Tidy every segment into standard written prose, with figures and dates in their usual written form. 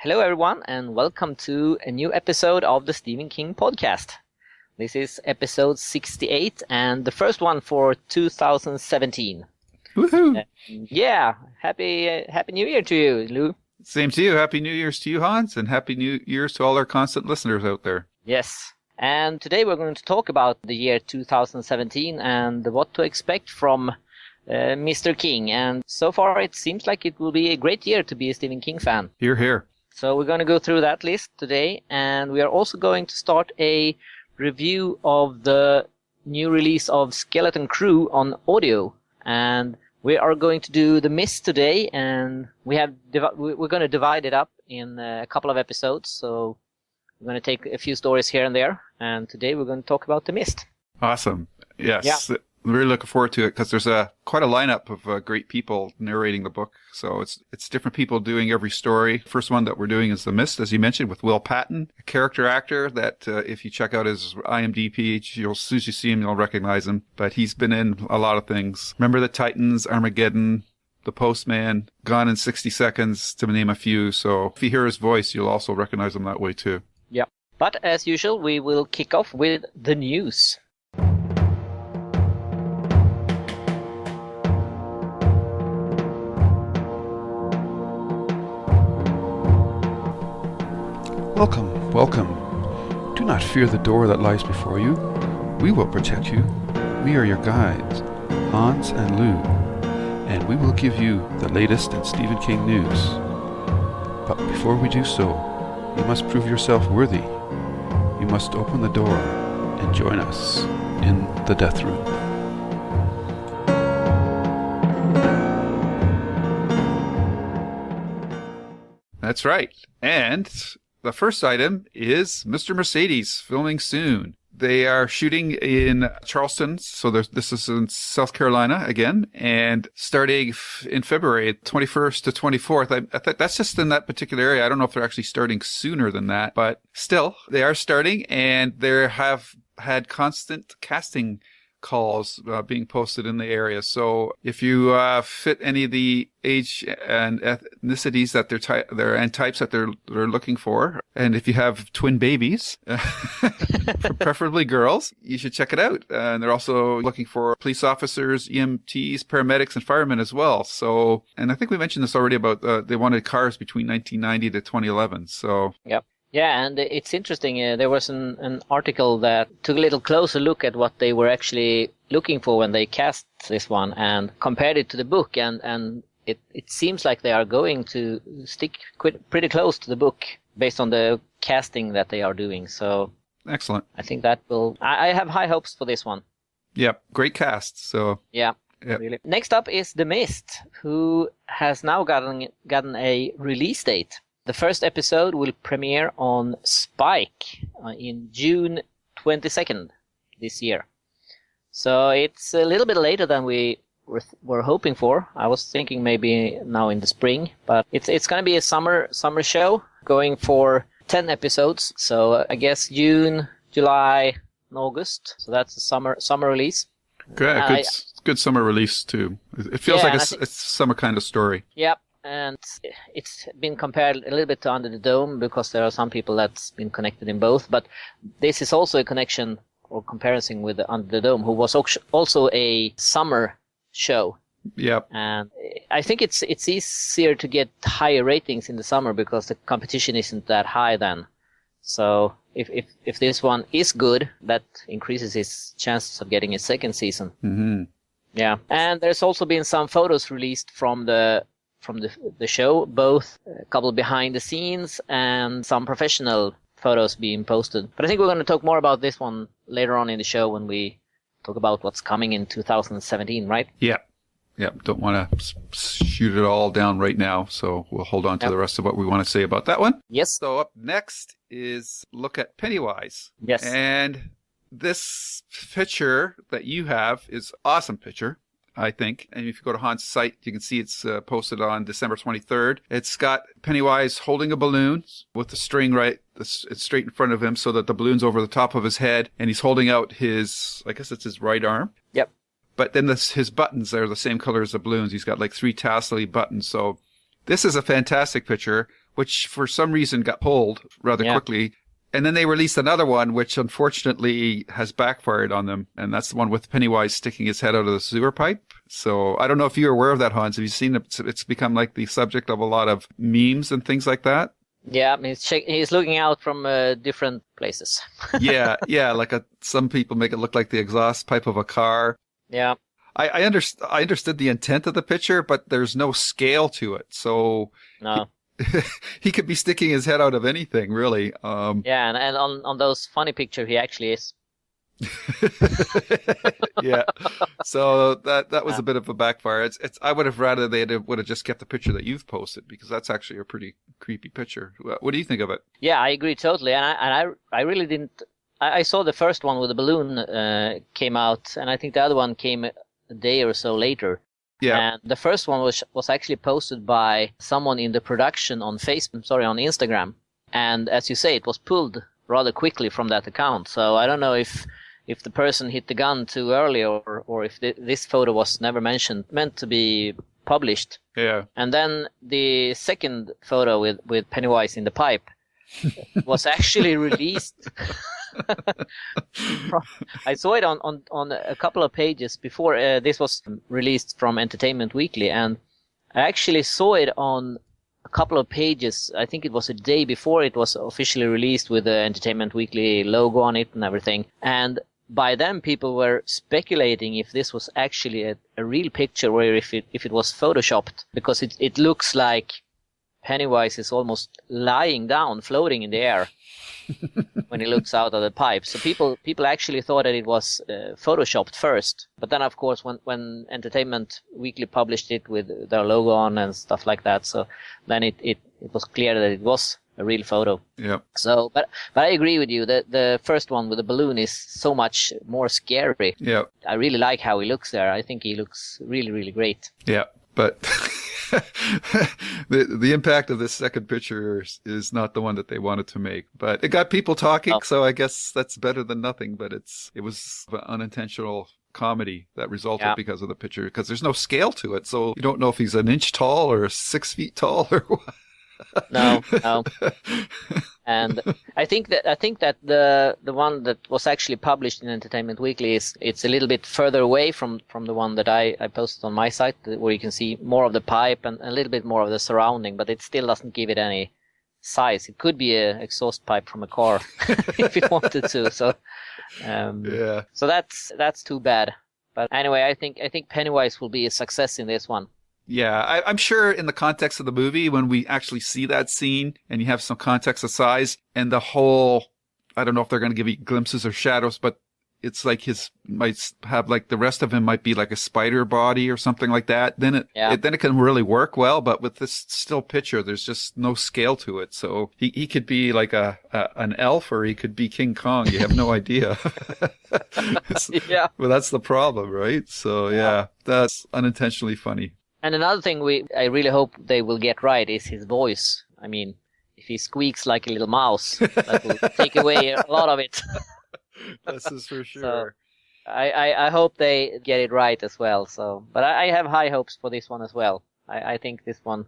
Hello everyone and welcome to a new episode of the Stephen King podcast. This is episode 68 and the first one for 2017. Woohoo! Yeah, happy New Year to you, Lou. Same to you. Happy New Year's to you, Hans, and Happy New Year's to all our constant listeners out there. Yes, and today we're going to talk about the year 2017 and what to expect from Mr. King. And so far it seems like it will be a great year to be a Stephen King fan. Hear, hear. So we're going to go through that list today, and we are also going to start a review of the new release of Skeleton Crew on audio. And we are going to do The Mist today, and we're going to divide it up in a couple of episodes. So we're going to take a few stories here and there, and today we're going to talk about The Mist. Awesome. Yes. Yeah. I'm really looking forward to it because there's quite a lineup of great people narrating the book. So it's different people doing every story. First one that we're doing is The Mist, as you mentioned, with Will Patton, a character actor that if you check out his IMDb page, as soon as you see him, you'll recognize him. But he's been in a lot of things. Remember the Titans, Armageddon, The Postman, Gone in 60 Seconds, to name a few. So if you hear his voice, you'll also recognize him that way too. Yeah. But as usual, we will kick off with the news. Welcome, welcome. Do not fear the door that lies before you. We will protect you. We are your guides, Hans and Lou, and we will give you the latest in Stephen King news. But before we do so, you must prove yourself worthy. You must open the door and join us in the DeathRoom. That's right. And the first item is Mr. Mercedes filming soon. They are shooting in Charleston, so this is in South Carolina again, and starting in February 21st to 24th. I think that's just in that particular area. I don't know if they're actually starting sooner than that, but still, they are starting, and they have had constant casting calls being posted in the area. So if you fit any of the age and ethnicities that and types that they're looking for, and if you have twin babies, preferably girls, you should check it out. And they're also looking for police officers, EMTs, paramedics, and firemen as well. So, and I think we mentioned this already about they wanted cars between 1990 to 2011. So. Yep. Yeah, and it's interesting. There was an article that took a little closer look at what they were actually looking for when they cast this one and compared it to the book. And it seems like they are going to stick pretty close to the book based on the casting that they are doing. So excellent. I think that will. I have high hopes for this one. Yep, great cast. So yeah. Yep. Really. Next up is The Mist, who has now gotten a release date. The first episode will premiere on Spike in June 22nd this year. So it's a little bit later than we were hoping for. I was thinking maybe now in the spring, but it's going to be a summer show going for 10 episodes. So I guess June, July, and August. So that's a summer release. Good summer release too. It feels like it's a summer kind of story. Yep. And it's been compared a little bit to Under the Dome because there are some people that's been connected in both. But this is also a connection or comparison with Under the Dome, who was also a summer show. Yep. And I think it's easier to get higher ratings in the summer because the competition isn't that high then. So if this one is good, that increases its chances of getting a second season. Mm-hmm. Yeah. And there's also been some photos released from the show, both a couple behind the scenes and some professional photos being posted. But I think we're going to talk more about this one later on in the show when we talk about what's coming in 2017, right? Yeah. Yeah, don't want to shoot it all down right now, so we'll hold on to the rest of what we want to say about that one. Yes. So up next is look at Pennywise. Yes. And this picture that you have is awesome picture, I think. And if you go to Hans' site, you can see it's posted on December 23rd. It's got Pennywise holding a balloon with the string it's straight in front of him so that the balloon's over the top of his head, and he's holding out his, I guess it's his right arm. Yep. But then his buttons are the same color as the balloons. He's got like 3 tassel-y buttons. So this is a fantastic picture, which for some reason got pulled rather quickly. And then they released another one, which unfortunately has backfired on them. And that's the one with Pennywise sticking his head out of the sewer pipe. So I don't know if you're aware of that, Hans. Have you seen it? It's become like the subject of a lot of memes and things like that. Yeah, he's looking out from different places. Yeah. Like some people make it look like the exhaust pipe of a car. Yeah. I understood the intent of the picture, but there's no scale to it. So no. He could be sticking his head out of anything, really. Yeah, and on those funny pictures, he actually is. Yeah. So that was a bit of a backfire. I would have rather they would have just kept the picture that you've posted, because that's actually a pretty creepy picture. What do you think of it? Yeah, I agree totally. And I really didn't. I saw the first one with the balloon came out, and I think the other one came a day or so later. Yeah. And the first one was actually posted by someone in the production on Instagram. And as you say, it was pulled rather quickly from that account. So I don't know if the person hit the gun too early, or if this photo was never meant to be published. Yeah. And then the second photo with Pennywise in the pipe was actually released. I saw it on a couple of pages before this was released from Entertainment Weekly, and I actually saw it on a couple of pages. I think it was a day before it was officially released with the Entertainment Weekly logo on it and everything. And by then people were speculating if this was actually a real picture or if it was photoshopped, because it looks like Pennywise is almost lying down, floating in the air when he looks out of the pipe. So people actually thought that it was photoshopped first. But then, of course, when Entertainment Weekly published it with their logo on and stuff like that, so then it was clear that it was a real photo. Yeah. So, but I agree with you that the first one with the balloon is so much more scary. Yeah. I really like how he looks there. I think he looks really, really great. Yeah, but the impact of this second picture is not the one that they wanted to make. But it got people talking, so I guess that's better than nothing. But it was an unintentional comedy that resulted because of the picture, because there's no scale to it. So you don't know if he's an inch tall or 6 feet tall or what. No. And I think that the one that was actually published in Entertainment Weekly it's a little bit further away from the one that I posted on my site, where you can see more of the pipe and a little bit more of the surrounding, but it still doesn't give it any size. It could be an exhaust pipe from a car if it wanted to. So so that's too bad. But anyway, I think Pennywise will be a success in this one. Yeah, I'm sure in the context of the movie, when we actually see that scene and you have some context of size and the whole, I don't know if they're going to give you glimpses or shadows, but it's like might have like the rest of him might be like a spider body or something like that. Then it can really work well. But with this still picture, there's just no scale to it. So he could be like an elf, or he could be King Kong. You have no idea. Yeah. Well, that's the problem, right? So yeah, that's unintentionally funny. And another thing I really hope they will get right is his voice. I mean, if he squeaks like a little mouse, that will take away a lot of it. This is for sure. So I hope they get it right as well. So, but I have high hopes for this one as well. I think this one,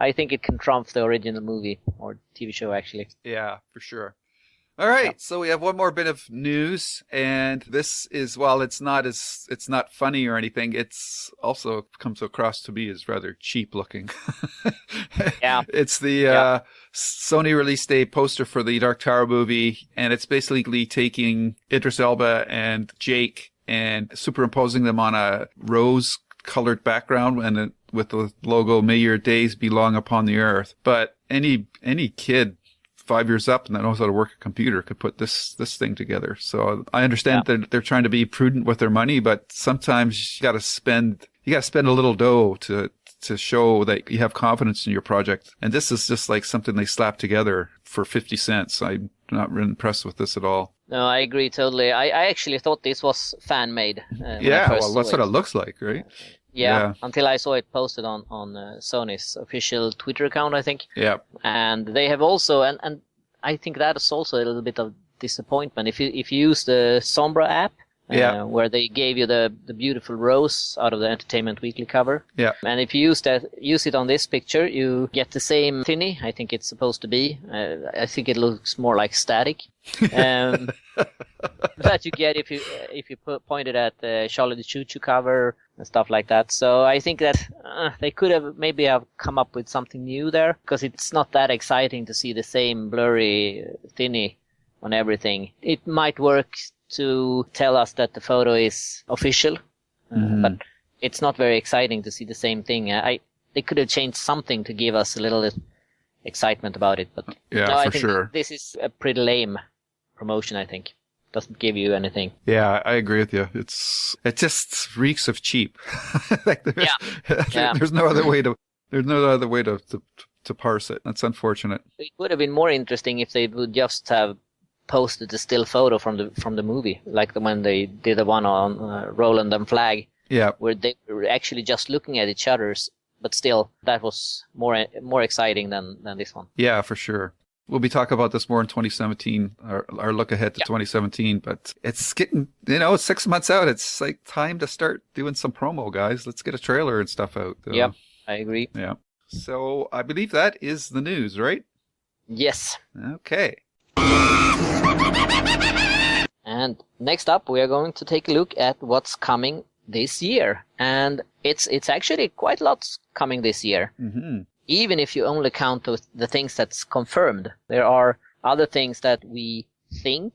I think it can trump the original movie or TV show actually. Yeah, for sure. All right, so we have one more bit of news, and this is, while it's not funny or anything, it's also comes across to me as rather cheap looking. Yeah. It's the Sony released a poster for the Dark Tower movie, and it's basically taking Idris Elba and Jake and superimposing them on a rose-colored background and with the logo "May your days be long upon the earth." But any kid 5 years up and that knows how to work a computer could put this thing together. So I understand that they're trying to be prudent with their money, but sometimes you got to spend a little dough to show that you have confidence in your project. And this is just like something they slapped together for 50 cents. I'm not really impressed with this at all. No, I agree totally. I actually thought this was fan-made. Well, that's what it looks like, right? Yeah, until I saw it posted on Sony's official Twitter account, I think. Yeah. And they have also, and I think that is also a little bit of disappointment. If you use the Sombra app, where they gave you the beautiful rose out of the Entertainment Weekly cover. Yeah. And if you use it on this picture, you get the same thinny. I think it's supposed to be. I think it looks more like static. That you get if you point it at the Charlie the Choo Choo cover and stuff like that. So I think that they could have maybe come up with something new there, because it's not that exciting to see the same blurry thinny on everything. It might work to tell us that the photo is official, but it's not very exciting to see the same thing. They could have changed something to give us a little excitement about it, but I think this is a pretty lame promotion. I think doesn't give you anything. Yeah, I agree with you. It just reeks of cheap. There's no other way to parse it. That's unfortunate. It would have been more interesting if they would just have posted the still photo from the movie, like when they did the one on Roland and Flag, where they were actually just looking at each other's, but still that was more exciting than this one. Yeah, for sure. We'll be talking about this more in 2017, our look ahead to 2017, but it's getting, it's 6 months out. It's like time to start doing some promo, guys. Let's get a trailer and stuff out. Yeah, I agree. Yeah. So I believe that is the news, right? Yes. Okay. And next up, we are going to take a look at what's coming this year. And it's actually quite a lot coming this year. Mm-hmm. Even if you only count the things that's confirmed. There are other things that we think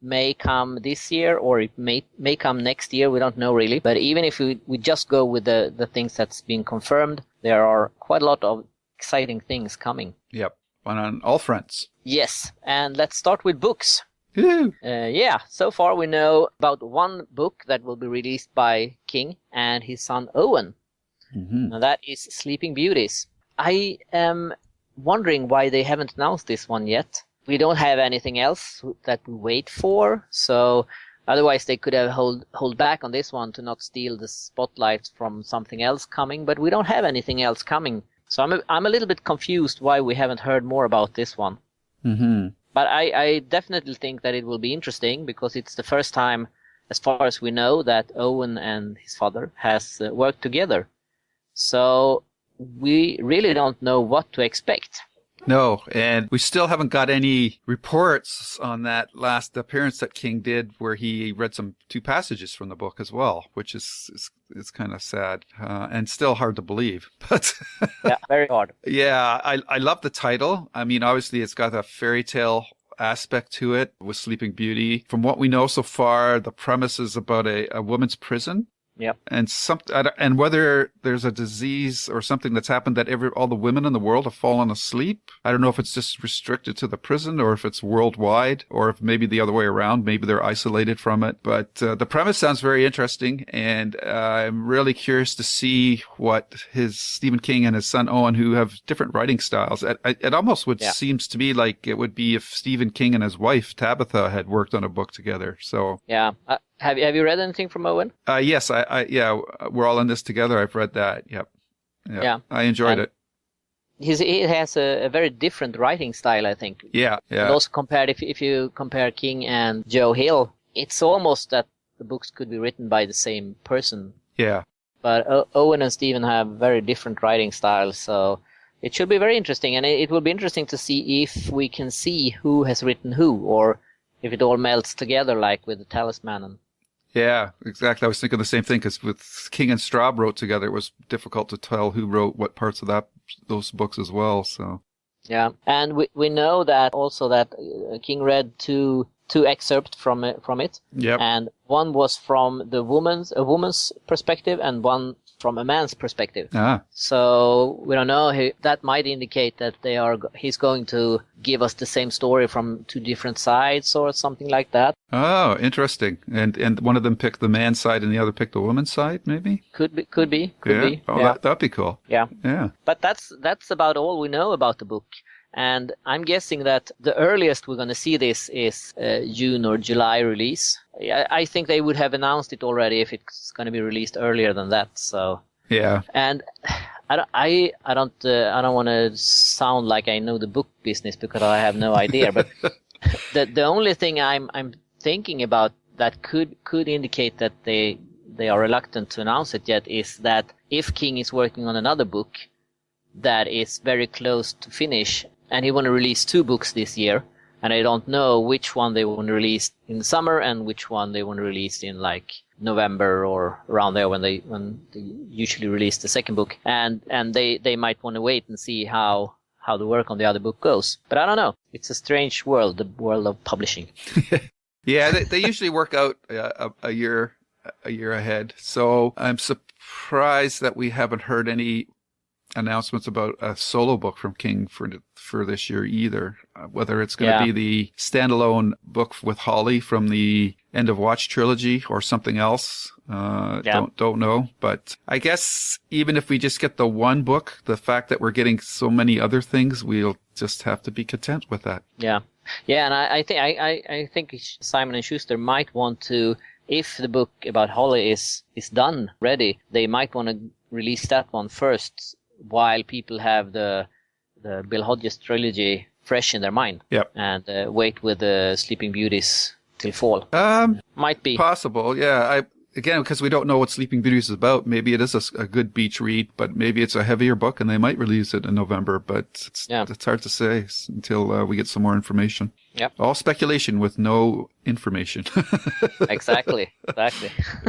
may come this year, or it may come next year. We don't know really. But even if we just go with the things that's been confirmed, there are quite a lot of exciting things coming. Yep. On all fronts. Yes. And let's start with books. Woo! So far we know about one book that will be released by King and his son Owen. Mm-hmm. And that is Sleeping Beauties. I am wondering why they haven't announced this one yet. We don't have anything else that we wait for, so otherwise they could have hold back on this one to not steal the spotlight from something else coming, but we don't have anything else coming. So I'm a little bit confused why we haven't heard more about this one. Mm-hmm. But I definitely think that it will be interesting, because it's the first time, as far as we know, that Owen and his father has worked together. So we really don't know what to expect. No, and we still haven't got any reports on that last appearance that King did, where he read two passages from the book as well, which is kind of sad and still hard to believe. But yeah, very hard. Yeah, I love the title. I mean, obviously, it's got a fairy tale aspect to it with Sleeping Beauty. From what we know so far, the premise is about a woman's prison. Yep. And whether there's a disease or something that's happened that all the women in the world have fallen asleep. I don't know if it's just restricted to the prison or if it's worldwide, or if maybe the other way around. Maybe they're isolated from it. But the premise sounds very interesting, and I'm really curious to see what Stephen King and his son Owen, who have different writing styles. It almost seems to me like it would be if Stephen King and his wife Tabitha had worked on a book together. So yeah. Have you read anything from Owen? Yes, we're all in this together. I've read that. Yep. Yeah. I enjoyed it. He has a very different writing style, I think. Yeah. And also if you compare King and Joe Hill, it's almost that the books could be written by the same person. Yeah. But Owen and Stephen have very different writing styles, so it should be very interesting. And it will be interesting to see if we can see who has written who, or if it all melts together like with the Talisman. Yeah, exactly. I was thinking the same thing, because with King and Straub wrote together, it was difficult to tell who wrote what parts of those books as well. So yeah, and we know that also that King read two excerpts from it. Yep. And one was from a woman's perspective, and one from a man's perspective. Ah, So we don't know. That might indicate that he's going to give us the same story from two different sides or something like that. oh, interesting. And one of them picked the man's side and the other picked the woman's side, maybe? Could be. Oh, Yeah. that'd be cool. Yeah. Yeah. But that's about all we know about the book. And I'm guessing that the earliest we're going to see this is June or July release. I think they would have announced it already if it's going to be released earlier than that. So Yeah. and I don't want to sound like I know the book business because I have no idea. But the only thing I'm thinking about that could indicate that they are reluctant to announce it yet is that if King is working on another book that is very close to finish, and he want to release 2 books this year, and I don't know which one they want to release in the summer and which one they want to release in like November or around there when they usually release the second book, and they might want to wait and see how the work on the other book goes. But I don't know. It's a strange world, the world of publishing. Yeah, they usually work out a year ahead. So I'm surprised that we haven't heard any announcements about a solo book from King for this year either. Whether it's going to be the standalone book with Holly from the End of Watch trilogy or something else. Don't know. But I guess even if we just get the one book, the fact that we're getting so many other things, we'll just have to be content with that. Yeah. Yeah, and I think Simon and Schuster might want to, if the book about Holly is done, ready, they might want to release that one first while people have the Bill Hodges trilogy fresh in their mind. Yep. And wait with the Sleeping Beauties till fall. Might be possible. Yeah. Again, because we don't know what Sleeping Beauties is about, maybe it is a good beach read, but maybe it's a heavier book and they might release it in November, but it's hard to say until we get some more information. Yep. All speculation with no information. Exactly.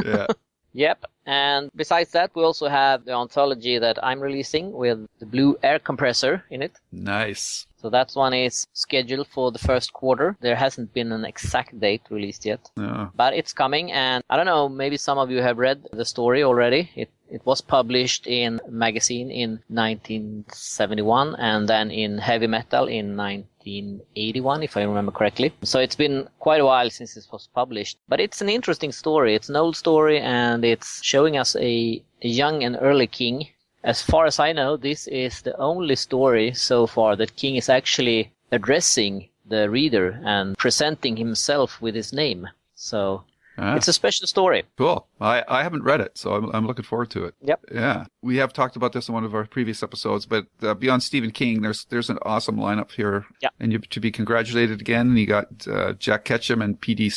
Yeah. Yep. And besides that, we also have the anthology that I'm releasing with the Blue Air Compressor in it. Nice. So that one is scheduled for the first quarter. There hasn't been an exact date released yet. No. But it's coming, and I don't know, maybe some of you have read the story already. It was published in Magazine in 1971 and then in Heavy Metal in 1981, if I remember correctly. So it's been quite a while since it was published. But it's an interesting story. It's an old story, and it's showing us a young and early King. As far as I know, this is the only story so far that King is actually addressing the reader and presenting himself with his name. So it's a special story. Cool. I haven't read it, so I'm looking forward to it. Yep. Yeah. We have talked about this in one of our previous episodes, but beyond Stephen King, there's an awesome lineup here. Yeah. And you're to be congratulated again. You got Jack Ketchum and P.D.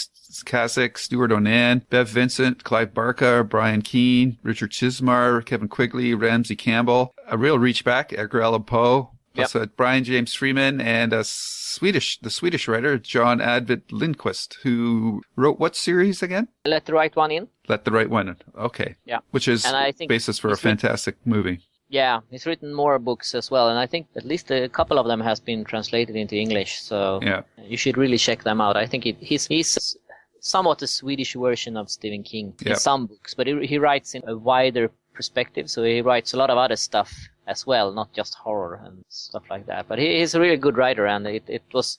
Kasich, Stuart Onan, Bev Vincent, Clive Barker, Brian Keane, Richard Chismar, Kevin Quigley, Ramsey Campbell. A real reach back, Edgar Allan Poe. Plus Brian James Freeman and the Swedish writer John Advent Lindqvist, who wrote what series again? Let the Right One In. Let the Right One In. Okay. Yeah. Which is basis for a fantastic movie. Yeah, he's written more books as well, and I think at least a couple of them has been translated into English. So you should really check them out. I think he's somewhat a Swedish version of Stephen King in some books, but he writes in a wider perspective. So he writes a lot of other stuff as well, not just horror and stuff like that. But he's a really good writer, and it was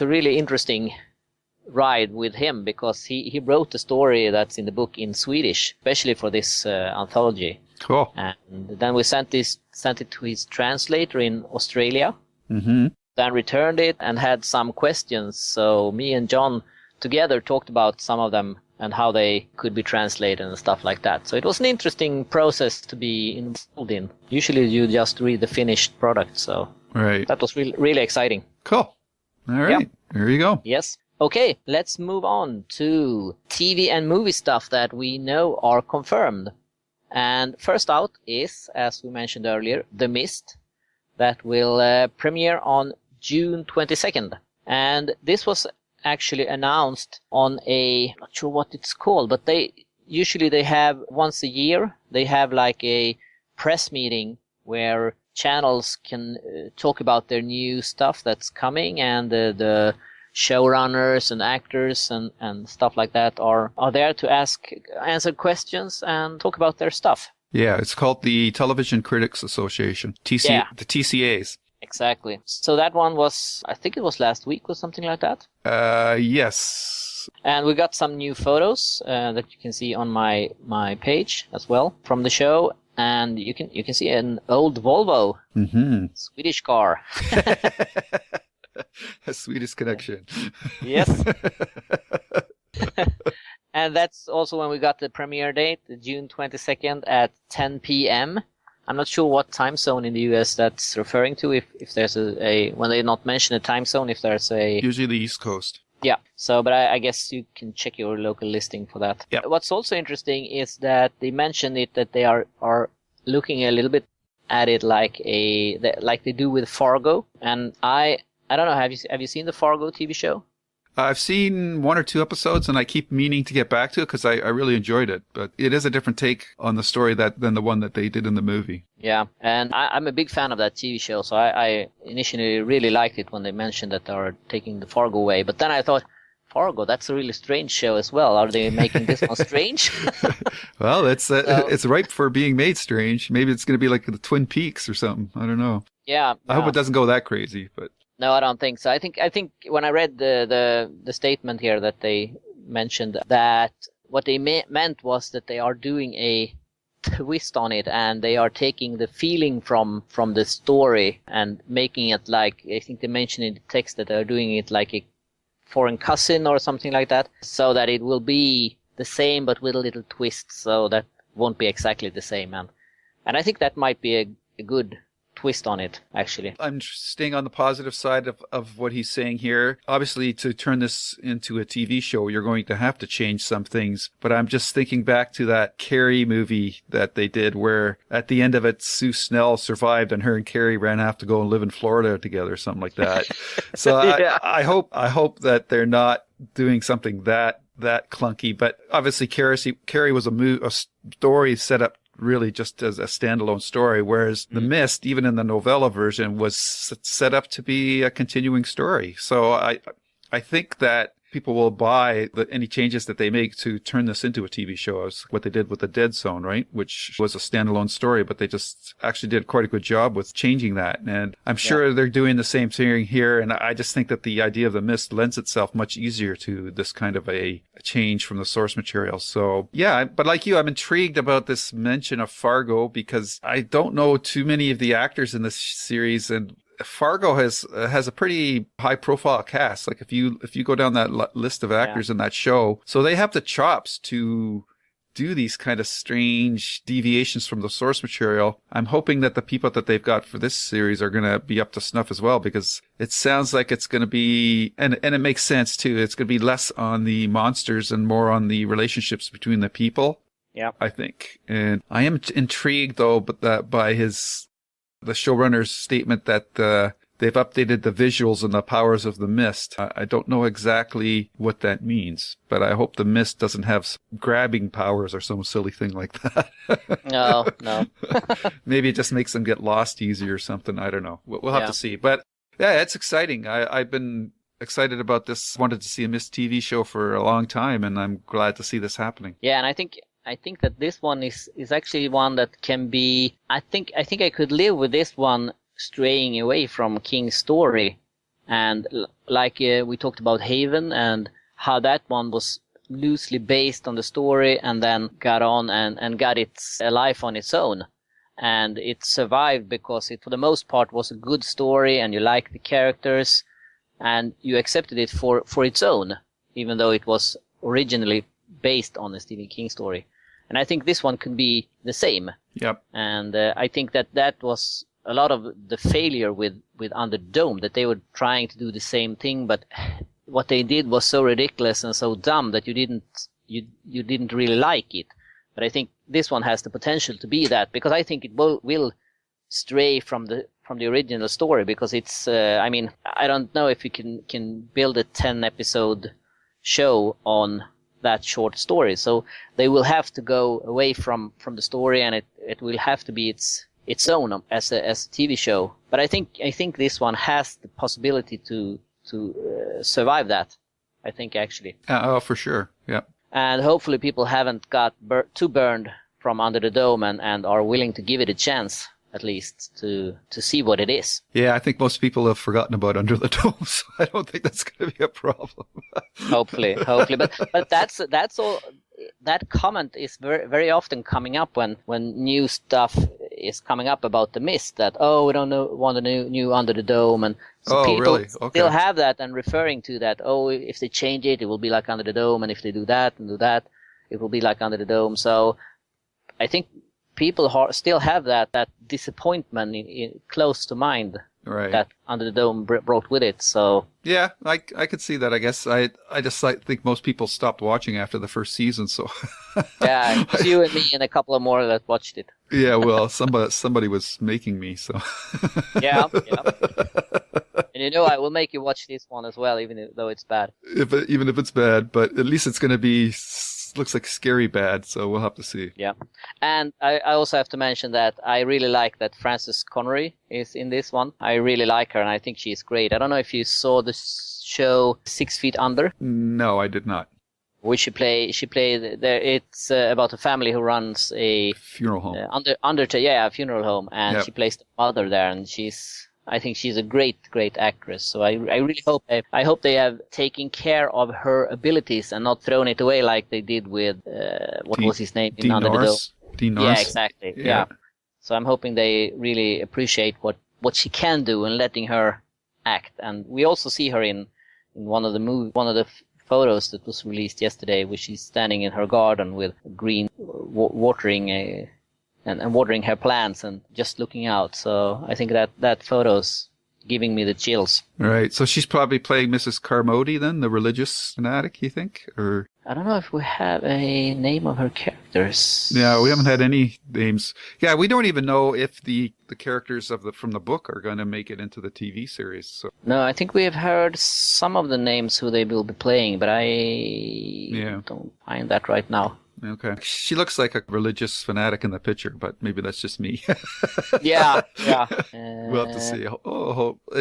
a really interesting ride with him because he wrote the story that's in the book in Swedish, especially for this anthology. Cool. And then we sent it to his translator in Australia. Mm-hmm. Then returned it and had some questions. So me and John together talked about some of them and how they could be translated and stuff like that. So it was an interesting process to be involved in. Usually you just read the finished product, so that was really exciting. Cool. All right. There you go. Yes. Okay, let's move on to TV and movie stuff that we know are confirmed. And first out is, as we mentioned earlier, The Mist, that will premiere on June 22nd. And this was actually announced on not sure what it's called, but they have once a year, they have like a press meeting where channels can talk about their new stuff that's coming, and the showrunners and actors and stuff like that are there to answer questions and talk about their stuff. Yeah, it's called the Television Critics Association, the TCAs. Exactly. So that one was, I think it was last week or something like that. Yes. And we got some new photos that you can see on my page as well from the show. And you can see an old Volvo, Swedish car. A Swedish connection. Yes. And that's also when we got the premiere date, June 22nd at 10 p.m. I'm not sure what time zone in the US that's referring to, if there's when they not mention a time zone, if there's a... Usually the East Coast. Yeah, so, but I guess you can check your local listing for that. Yep. What's also interesting is that they mentioned it, that they are looking a little bit at it like they do with Fargo. And I don't know, have you seen the Fargo TV show? I've seen 1 or 2 episodes, and I keep meaning to get back to it because I really enjoyed it. But it is a different take on the story than the one that they did in the movie. Yeah, and I'm a big fan of that TV show, so I initially really liked it when they mentioned that they are taking the Fargo way. But then I thought, Fargo, that's a really strange show as well. Are they making this one strange? Well, it's ripe for being made strange. Maybe it's going to be like the Twin Peaks or something. I don't know. Yeah. I hope it doesn't go that crazy, but... No, I don't think so. I think when I read the statement here that they mentioned, that what they meant was that they are doing a twist on it, and they are taking the feeling from the story and making it like, I think they mentioned in the text that they're doing it like a foreign cousin or something like that, so that it will be the same but with a little twist, so that won't be exactly the same. And I think that might be a good twist on it, actually. I'm staying on the positive side of what he's saying here. Obviously, to turn this into a TV show, you're going to have to change some things. But I'm just thinking back to that Carrie movie that they did, where at the end of it, Sue Snell survived and her and Carrie ran off to go and live in Florida together, something like that. So yeah. I hope that they're not doing something that clunky. But obviously, Carrie was a story set up really just as a standalone story, whereas The Mist, even in the novella version, was set up to be a continuing story. So I think that people will buy any changes that they make to turn this into a TV show, as what they did with The Dead Zone, right? Which was a standalone story, but they just actually did quite a good job with changing that. And I'm sure they're doing the same thing here. And I just think that the idea of The Mist lends itself much easier to this kind of a change from the source material. So yeah, but like you, I'm intrigued about this mention of Fargo because I don't know too many of the actors in this series, and Fargo has a pretty high profile cast. Like if you go down that list of actors in that show, so they have the chops to do these kind of strange deviations from the source material. I'm hoping that the people that they've got for this series are going to be up to snuff as well, because it sounds like it's going to be, and it makes sense too. It's going to be less on the monsters and more on the relationships between the people. Yeah, I think. And I am intrigued though, by the showrunner's statement that they've updated the visuals and the powers of The Mist. I don't know exactly what that means, but I hope The Mist doesn't have grabbing powers or some silly thing like that. No. Maybe it just makes them get lost easy or something. I don't know. We'll have to see. But yeah, it's exciting. I've been excited about this. Wanted to see a Mist TV show for a long time, and I'm glad to see this happening. Yeah, and I think that this one is actually one that can be, I think I could live with this one straying away from King's story. And like we talked about Haven and how that one was loosely based on the story and then got on and got its life on its own. And it survived because it, for the most part, was a good story and you liked the characters and you accepted it for its own, even though it was originally based on a Stephen King story. And I think this one could be the same. Yep. And I think that was a lot of the failure with Under Dome, that they were trying to do the same thing, but what they did was so ridiculous and so dumb that you didn't really like it. But I think this one has the potential to be that, because I think it will stray from the original story, because it's I mean, I don't know if you can build a 10 episode show on that short story. So they will have to go away from the story, and it will have to be its own as a TV show. But I think this one has the possibility to survive that. I think actually. Oh, for sure. Yeah. And hopefully people haven't got too burned from Under the Dome and are willing to give it a chance, at least, to see what it is. Yeah, I think most people have forgotten about Under the Dome, so I don't think that's going to be a problem. Hopefully. But that's all. That comment is very, very often coming up when new stuff is coming up about the Mist, that, we don't want a new Under the Dome, and so people really? Okay. still have that and referring to that, if they change it will be like Under the Dome, and if they do that, it will be like Under the Dome. So I think people still have that disappointment close to mind. Right. That Under the Dome brought with it. So yeah, I could see that. I guess I just think most people stopped watching after the first season. So yeah, it's you and me and a couple of more that watched it. Yeah, well, somebody was making me. So yeah. And I will make you watch this one as well, even though it's bad. Even if it's bad, but at least it's going to be. Looks like scary bad, so we'll have to see. Yeah. And I also have to mention that I really like that Frances Connery is in this one. I really like her, and I think she's great. I don't know if you saw the show 6 Feet Under. No, I did not. Which she played there. It's about a family who runs a funeral home. A funeral home, and she plays the mother there, and I think she's a great actress. So I really hope they have taken care of her abilities and not thrown it away like they did with what was his name in Under the Dome. Dean Norris. Yeah, exactly. Yeah. So I'm hoping they really appreciate what she can do and letting her act. And we also see her in one of the photos that was released yesterday, where she's standing in her garden with green watering and watering her plants and just looking out. So I think that photo's giving me the chills. Right. So she's probably playing Mrs. Carmody then, the religious fanatic, you think? Or I don't know if we have a name of her characters. Yeah, we haven't had any names. Yeah, we don't even know if the characters from the book are going to make it into the TV series. So no, I think we have heard some of the names who they will be playing, but I don't find that right now. Okay. She looks like a religious fanatic in the picture, but maybe that's just me. Yeah. We'll have to see.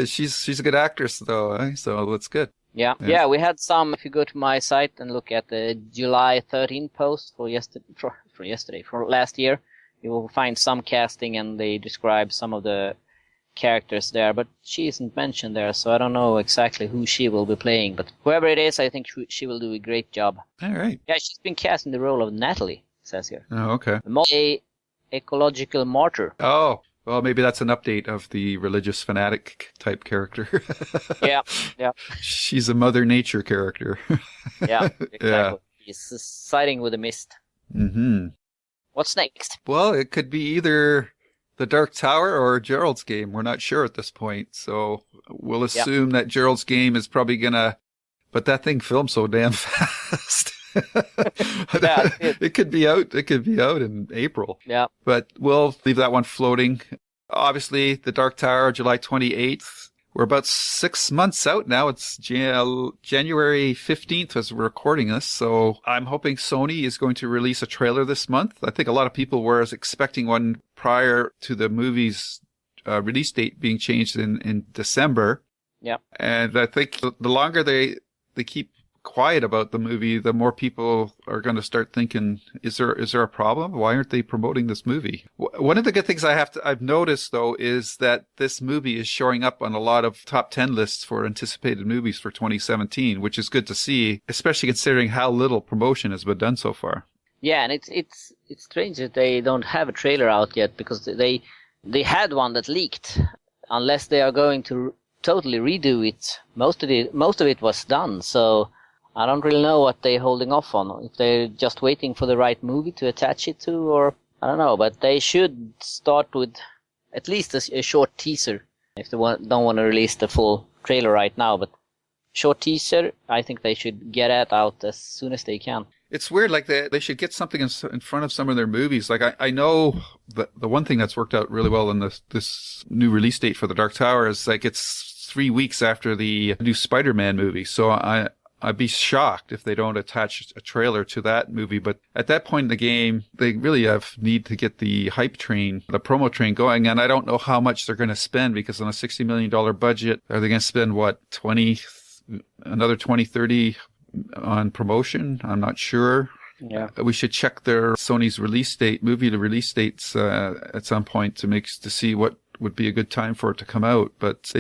She's a good actress, though, eh? So that's good. Yeah, we had some. If you go to my site and look at the July 13 post for last year, you will find some casting, and they describe some of the characters there, but she isn't mentioned there, so I don't know exactly who she will be playing, but whoever it is, I think she will do a great job. All right. Yeah, she's been cast in the role of Natalie, it says here. Oh, okay. A ecological martyr. Oh, well, maybe that's an update of the religious fanatic type character. Yeah. She's a Mother Nature character. Yeah, exactly. Yeah. She's siding with the Mist. Mm-hmm. What's next? Well, it could be either The Dark Tower or Gerald's Game. We're not sure at this point, so we'll assume that Gerald's Game is probably gonna. But that thing filmed so damn fast. It could be out. It could be out in April. Yeah. But we'll leave that one floating. Obviously, The Dark Tower, July 28th. We're about 6 months out now. It's January 15th as we're recording this. So I'm hoping Sony is going to release a trailer this month. I think a lot of people were expecting one prior to the movie's release date being changed in December. Yeah. And I think the longer they keep quiet about the movie, the more people are going to start thinking, is there a problem? Why aren't they promoting this movie? One of the good things I've noticed though is that this movie is showing up on a lot of top 10 lists for anticipated movies for 2017, which is good to see, especially considering how little promotion has been done so far. Yeah, and it's strange that they don't have a trailer out yet, because they had one that leaked. Unless they are going to totally redo it, most of it was done, so I don't really know what they're holding off on. If they're just waiting for the right movie to attach it to, or I don't know. But they should start with at least a short teaser. If they don't want to release the full trailer right now, but short teaser, I think they should get it out as soon as they can. It's weird, like they should get something in front of some of their movies. Like I know the one thing that's worked out really well in this new release date for The Dark Tower is like it's 3 weeks after the new Spider-Man movie. So I'd be shocked if they don't attach a trailer to that movie. But at that point in the game, they really need to get the hype train, the promo train going. And I don't know how much they're going to spend, because on a $60 million budget, are they going to spend another 20, 30 on promotion? I'm not sure. Yeah. We should check their Sony's release date, movie to release dates at some point to see what would be a good time for it to come out. But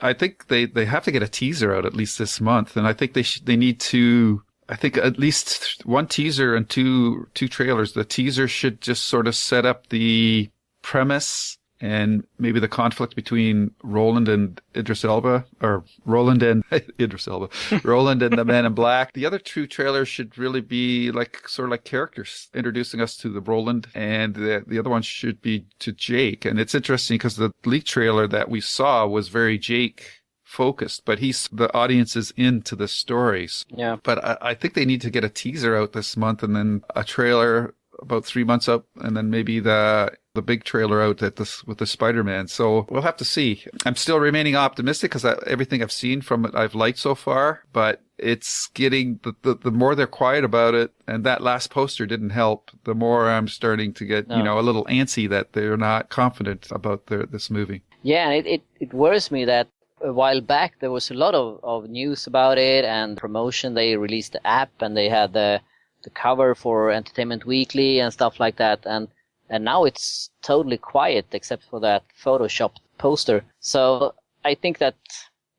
I think they have to get a teaser out at least this month, and I think they need to. I think at least one teaser and two trailers. The teaser should just sort of set up the premise and maybe the conflict between Roland and Idris Elba, or Roland and Idris Elba, Roland and the Man in Black. The other two trailers should really be sort of like characters introducing us to the Roland, and the other one should be to Jake. And it's interesting because the leak trailer that we saw was very Jake focused, but the audience is into the stories. Yeah. But I think they need to get a teaser out this month and then a trailer about 3 months up, and then maybe the big trailer out with the Spider-Man. So we'll have to see. I'm still remaining optimistic because everything I've seen from it I've liked so far, but it's getting the more they're quiet about it, and that last poster didn't help, the more I'm starting to get a little antsy that they're not confident about this movie. Yeah, and it worries me that a while back there was a lot of news about it and promotion. They released the app and they had the cover for Entertainment Weekly and stuff like that, and now it's totally quiet except for that photoshopped poster. So I think that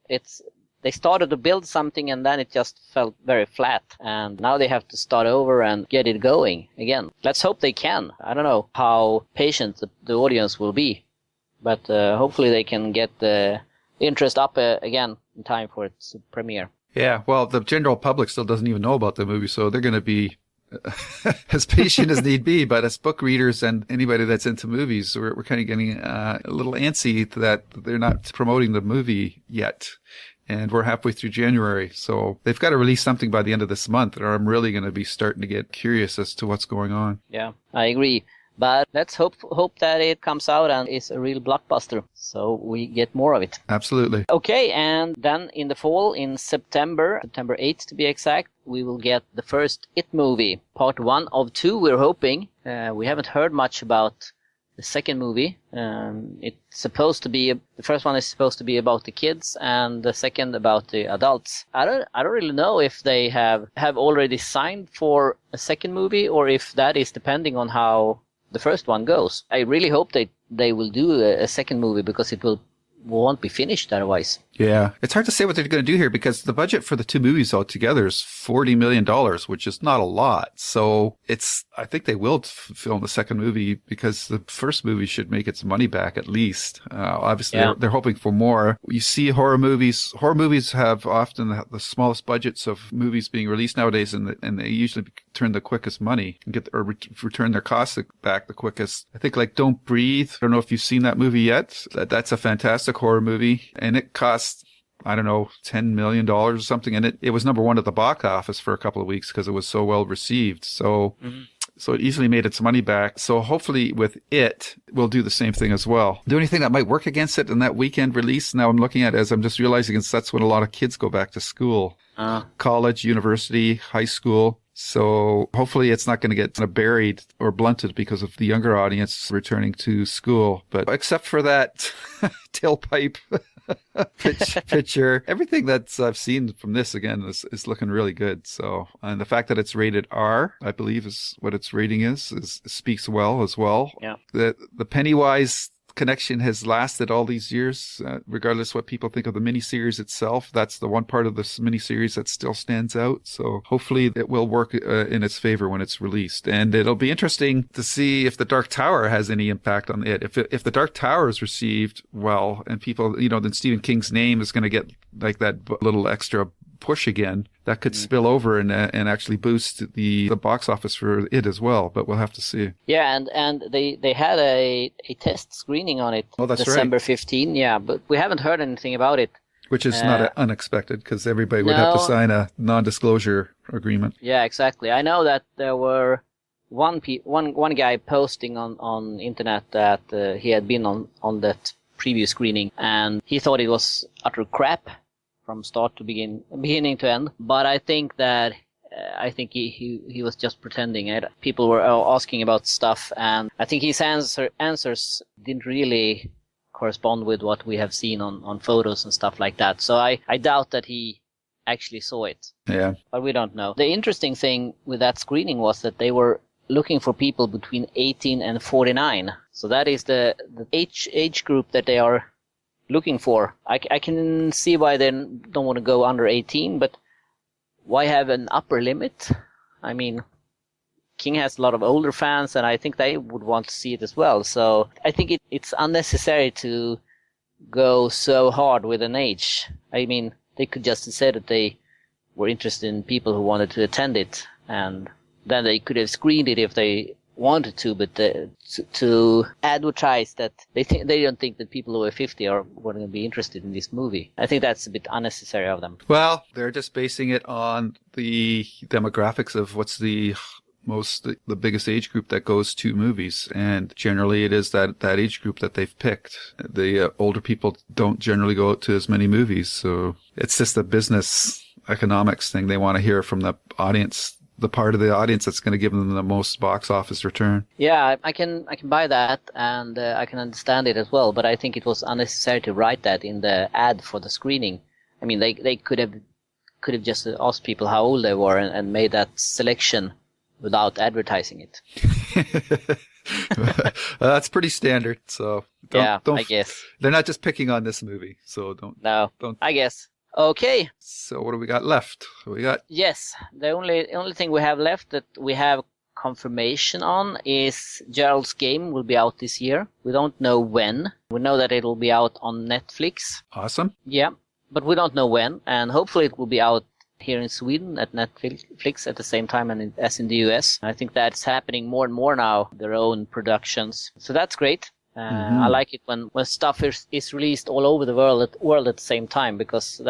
they started to build something and then it just felt very flat, and now they have to start over and get it going again. Let's hope they can. I don't know how patient the audience will be, but hopefully they can get the interest up again in time for its premiere. Yeah, well, the general public still doesn't even know about the movie, so they're going to be as patient as need be. But as book readers and anybody that's into movies, we're kind of getting a little antsy that they're not promoting the movie yet. And we're halfway through January, so they've got to release something by the end of this month, or I'm really going to be starting to get curious as to what's going on. Yeah, I agree. But let's hope that it comes out and is a real blockbuster, so we get more of it. Absolutely. Okay, and then in the fall, in September 8th to be exact, we will get the first It movie, part 1 of 2, we're hoping. We haven't heard much about the second movie. It's supposed to be, the first one is supposed to be about the kids, and the second about the adults. I don't really know if they have already signed for a second movie, or if that is depending on how the first one goes. I really hope they will do a second movie, because it won't be finished otherwise. Yeah, it's hard to say what they're going to do here, because the budget for the two movies altogether is $40 million, which is not a lot. So I think they will film the second movie, because the first movie should make its money back at least. Obviously, they're hoping for more. You see horror movies. Horror movies have often the smallest budgets of movies being released nowadays, and they usually turn the quickest money and return their costs back the quickest. I think like Don't Breathe. I don't know if you've seen that movie yet. That's a fantastic horror movie, and it costs, I don't know, $10 million or something. And it was number 1 at the box office for a couple of weeks because it was so well received. So, So it easily made its money back. So hopefully with it, we'll do the same thing as well. The only thing that might work against it in that weekend release, now I'm looking at, as I'm just realizing, is that's when a lot of kids go back to school. College, university, high school. So hopefully it's not going to get buried or blunted because of the younger audience returning to school. But except for that tailpipe picture, everything that I've seen from this, again, is looking really good. So, and the fact that it's rated R, I believe is what its rating is speaks well as well. Yeah. The Pennywise connection has lasted all these years, regardless what people think of the miniseries itself. That's the one part of this miniseries that still stands out. So hopefully it will work in its favor when it's released. And it'll be interesting to see if The Dark Tower has any impact on it. If The Dark Tower is received well, and people, then Stephen King's name is going to get like that little extra push again, that could spill over and actually boost the box office for it as well. But we'll have to see. Yeah, and they had a test screening on it. Oh, that's December right. 15. Yeah, but we haven't heard anything about it. Which is not unexpected, because everybody would have to sign a non-disclosure agreement. Yeah, exactly. I know that there were one guy posting on internet that he had been on that previous screening, and he thought it was utter crap from start to beginning to end. But I think that he was just pretending. People were asking about stuff, and I think his answers didn't really correspond with what we have seen on photos and stuff like that. So I doubt that he actually saw it. Yeah. But we don't know. The interesting thing with that screening was that they were looking for people between 18 and 49. So that is the age group that they are looking for. I can see why they don't want to go under 18, but why have an upper limit? I mean, King has a lot of older fans, and I think they would want to see it as well. So I think it's unnecessary to go so hard with an age. I mean, they could just say that they were interested in people who wanted to attend it, and then they could have screened it if they wanted to, but to advertise that they don't think that people who are 50 are going to be interested in this movie. I think that's a bit unnecessary of them. Well, they're just basing it on the demographics of what's the biggest age group that goes to movies, and generally it is that age group that they've picked. The older people don't generally go out to as many movies, so it's just a business economics thing. They want to hear from the audience, the part of the audience that's going to give them the most box office return. Yeah, I can buy that, and I can understand it as well, but I think it was unnecessary to write that in the ad for the screening. I mean, they could have just asked people how old they were and made that selection without advertising it. That's pretty standard. So don't, I guess they're not just picking on this movie. So don't. I guess. Okay. So what do we got left? Yes, the only thing we have left that we have confirmation on is Gerald's Game will be out this year. We don't know when. We know that it will be out on Netflix. Awesome. Yeah, but we don't know when, and hopefully it will be out here in Sweden at Netflix at the same time as in the US. I think that's happening more and more now, their own productions. So that's great. I like it when stuff is released all over the world at the same time, because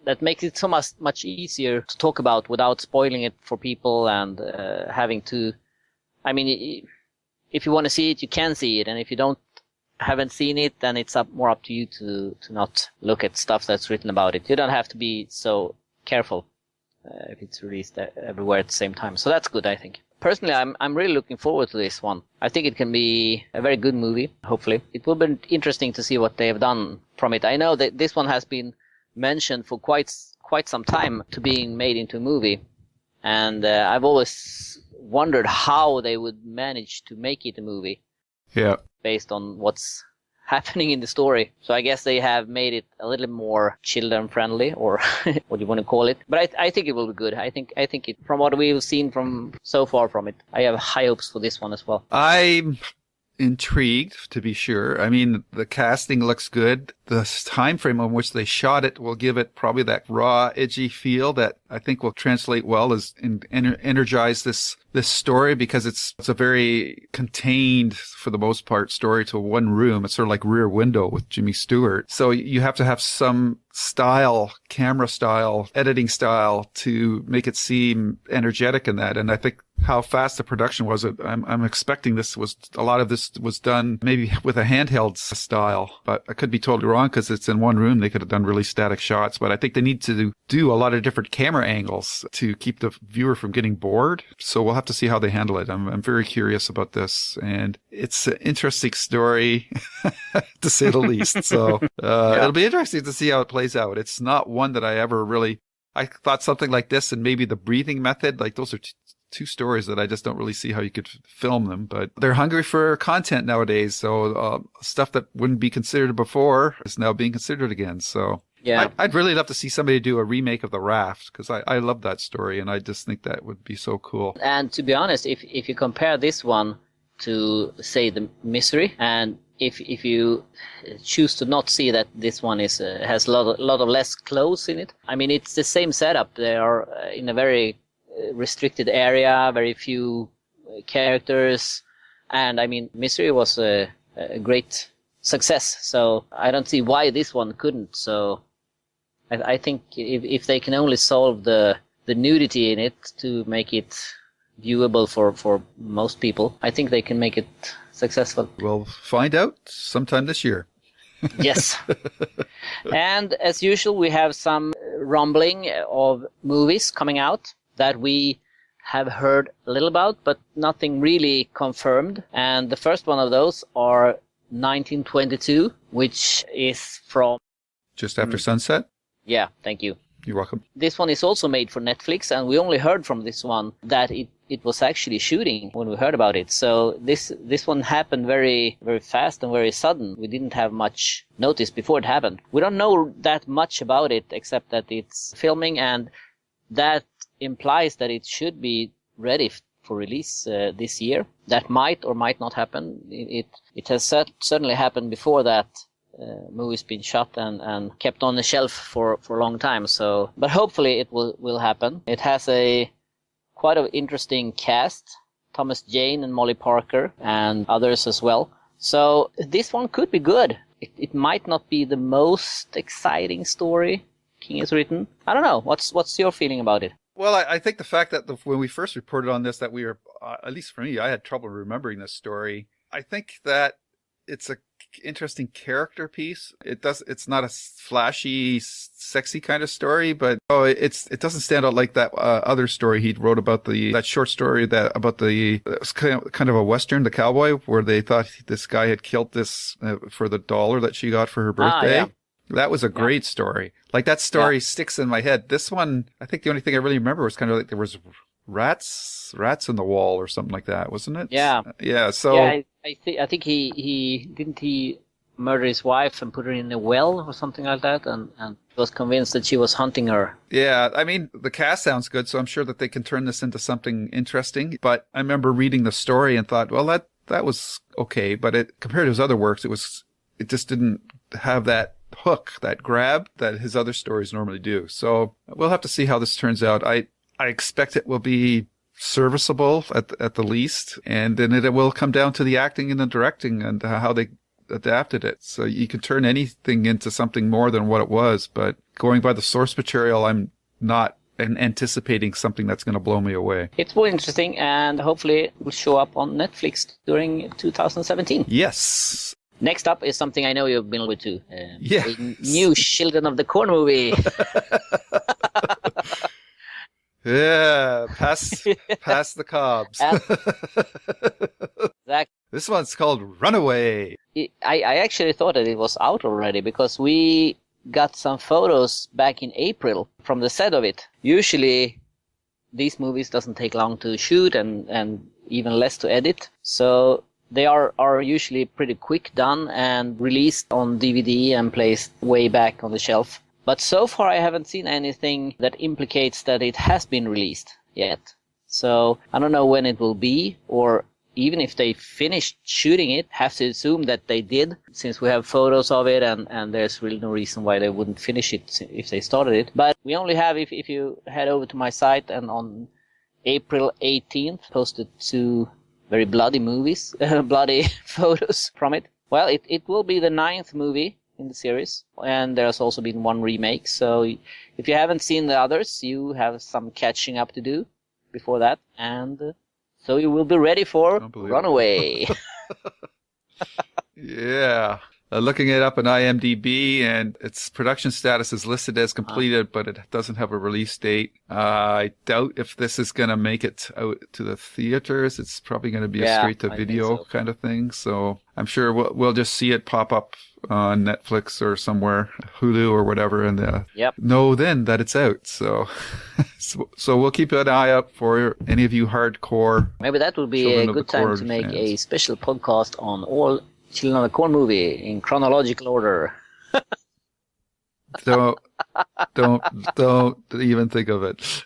that makes it so much easier to talk about without spoiling it for people and having to. I mean, if you want to see it, you can see it, and if you haven't seen it, then it's more up to you to not look at stuff that's written about it. You don't have to be so careful if it's released everywhere at the same time. So that's good, I think. Personally, I'm really looking forward to this one. I think it can be a very good movie, hopefully. It will be interesting to see what they have done from it. I know that this one has been mentioned for quite some time to being made into a movie. And I've always wondered how they would manage to make it a movie. Yeah. Based on what's happening in the story. So I guess they have made it a little more children friendly, or what you want to call it. But I think it will be good. I think it, from what we've seen from so far from it, I have high hopes for this one as well. I'm intrigued, to be sure. I mean, the casting looks good. The time frame on which they shot it will give it probably that raw, edgy feel that I think will translate well as energize this story, because it's a very contained, for the most part, story to one room. It's sort of like Rear Window with Jimmy Stewart. So you have to have some style, camera style, editing style to make it seem energetic in that. And I think how fast the production was, I'm expecting a lot of this was done maybe with a handheld style, but I could be totally wrong because it's in one room. They could have done really static shots, but I think they need to do a lot of different camera angles to keep the viewer from getting bored. So we'll have to see how they handle it. I'm very curious about this, and it's an interesting story to say the least. So It'll be interesting to see how it plays out. It's not one that I thought something like this and maybe the breathing method, like those are two stories that I just don't really see how you could film them, but they're hungry for content nowadays. So stuff that wouldn't be considered before is now being considered again. So yeah, I'd really love to see somebody do a remake of The Raft, because I love that story, and I just think that would be so cool. And to be honest, if you compare this one to, say, The Misery, and if you choose to not see that this one has a lot of less clothes in it, I mean, it's the same setup. They are in a very restricted area, very few characters, and I mean, Misery was a great success, so I don't see why this one couldn't. So I think if they can only solve the nudity in it to make it viewable for most people, I think they can make it successful. We'll find out sometime this year. Yes. And as usual, we have some rumbling of movies coming out that we have heard a little about, but nothing really confirmed. And the first one of those are 1922, which is from... Just After Sunset? Yeah, thank you. You're welcome. This one is also made for Netflix, and we only heard from this one that it was actually shooting when we heard about it. So this one happened very, very fast and very sudden. We didn't have much notice before it happened. We don't know that much about it except that it's filming, and that implies that it should be ready for release this year. That might or might not happen. It has certainly happened before that. Movie's been shot and kept on the shelf for a long time. So, but hopefully it will happen. It has a quite an interesting cast: Thomas Jane and Molly Parker and others as well. So this one could be good. It might not be the most exciting story King has written. I don't know. What's your feeling about it? Well, I think the fact that when we first reported on this, that we were, at least for me, I had trouble remembering this story. I think that it's a interesting character piece. It's not a flashy, sexy kind of story, but it doesn't stand out like that other story he wrote about that short story that was kind of a Western, The Cowboy, where they thought this guy had killed this for the dollar that she got for her birthday. Yeah. That was a great story. Like, that story sticks in my head. This one, I think the only thing I really remember was kind of like there was rats in the wall or something like that, wasn't it? Yeah. Yeah. So I think he murdered his wife and put her in a well or something like that, and was convinced that she was hunting her. Yeah, I mean, the cast sounds good, so I'm sure that they can turn this into something interesting. But I remember reading the story and thought, well, that was okay, but compared to his other works, it just didn't have that hook, that grab that his other stories normally do. So we'll have to see how this turns out. I expect it will be serviceable at the least, and then it will come down to the acting and the directing and how they adapted it. So you can turn anything into something more than what it was, but going by the source material, I'm not anticipating something that's going to blow me away. It's more interesting, and hopefully it will show up on Netflix during 2017. Yes. Next up is something I know you've been with too. Yes. A new Children of the Corn movie. Yeah, pass the cobs. Exactly. This one's called Runaway. I actually thought that it was out already because we got some photos back in April from the set of it. Usually these movies doesn't take long to shoot and even less to edit. So they are usually pretty quick done and released on DVD and placed way back on the shelf. But so far I haven't seen anything that implicates that it has been released yet. So I don't know when it will be, or even if they finished shooting it, have to assume that they did, since we have photos of it and there's really no reason why they wouldn't finish it if they started it. But we only have, if you head over to my site, and on April 18th posted 2 very bloody movies, bloody photos from it. Well, it will be the 9th movie in the series, and there's also been 1 remake. So if you haven't seen the others, you have some catching up to do before that, and so you will be ready for Runaway. Yeah. Looking it up on IMDb, and its production status is listed as completed, but it doesn't have a release date. I doubt if this is going to make it out to the theaters. It's probably going to be a straight-to-video kind of thing. So I'm sure we'll just see it pop up on Netflix or somewhere, Hulu or whatever, and know then that it's out. So so we'll keep an eye out for any of you hardcore. Maybe that would be a good time to make a special podcast on all Children of the Corn movie in chronological order. Don't even think of it.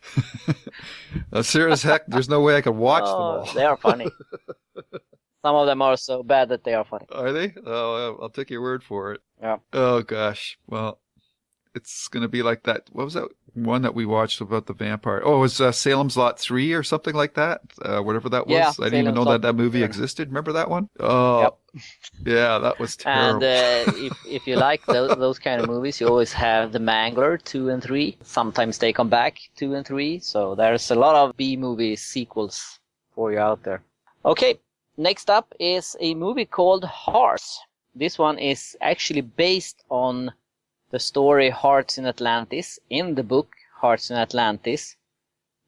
Sure as heck, there's no way I could watch them all. They are funny. Some of them are so bad that they are funny. Are they? Oh, I'll take your word for it. Yeah. Oh gosh. Well, it's going to be like that. What was that one that we watched about the vampire? Oh, it was Salem's Lot 3 or something like that. Whatever that was. Yeah, I didn't even know that movie existed. Remember that one? Oh, yeah, that was terrible. And if you like those kind of movies, you always have The Mangler 2 and 3. Sometimes they come back 2 and 3. So there's a lot of B-movie sequels for you out there. Okay, next up is a movie called Hearts. This one is actually based on the story Hearts in Atlantis, in the book Hearts in Atlantis.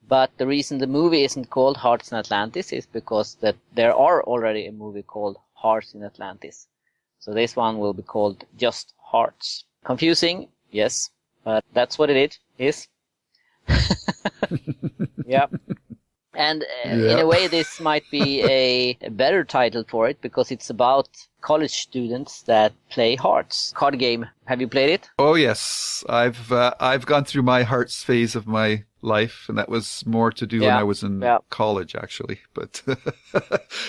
But the reason the movie isn't called Hearts in Atlantis is because that there are already a movie called Hearts in Atlantis. So this one will be called just Hearts. Confusing? Yes. But that's what it is. Yeah. And in a way, this might be a better title for it because it's about college students that play Hearts card game. Have you played it? Oh yes, I've gone through my Hearts phase of my life, and that was more to do when I was in college, actually. But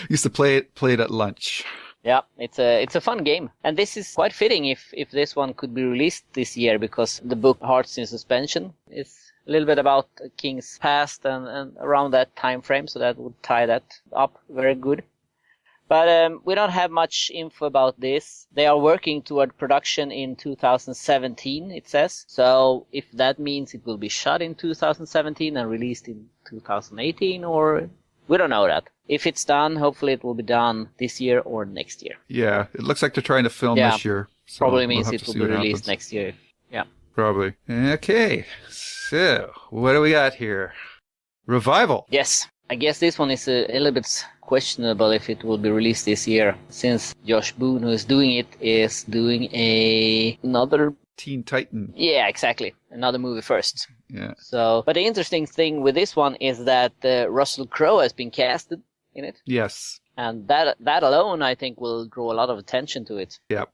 used to play it at lunch. Yeah, it's a fun game, and this is quite fitting if this one could be released this year because the book Hearts in Suspension is a little bit about King's past and around that time frame, so that would tie that up very good. But we don't have much info about this. They are working toward production in 2017, it says. So if that means it will be shot in 2017 and released in 2018, or we don't know that. If it's done, hopefully it will be done this year or next year. Yeah, it looks like they're trying to film this year. So probably means it will be released next year. Yeah. Probably. Okay, so what do we got here? Revival. Yes. I guess this one is a little bit questionable if it will be released this year, since Josh Boone, who is doing it, is doing another Teen Titan. Yeah, exactly. Another movie first. Yeah. So, but the interesting thing with this one is that Russell Crowe has been casted in it. Yes. And that alone, I think, will draw a lot of attention to it. Yeah,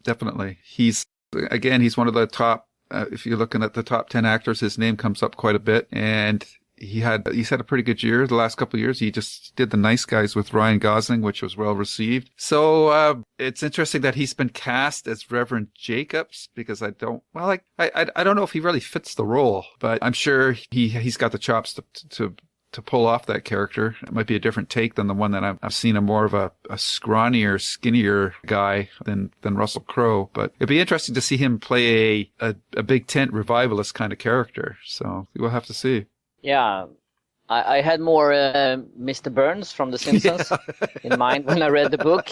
definitely. He's one of the top. If you're looking at the top 10 actors, his name comes up quite a bit, and he's had a pretty good year the last couple of years. He just did The Nice Guys with Ryan Gosling, which was well received. So it's interesting that he's been cast as Reverend Jacobs, because I don't know if he really fits the role, but I'm sure he's got the chops to pull off that character. It might be a different take than the one that I've seen, a more of a scrawnier, skinnier guy than Russell Crowe. But it'd be interesting to see him play a big tent revivalist kind of character. So we'll have to see. Yeah, I had more Mr. Burns from The Simpsons in mind when I read the book.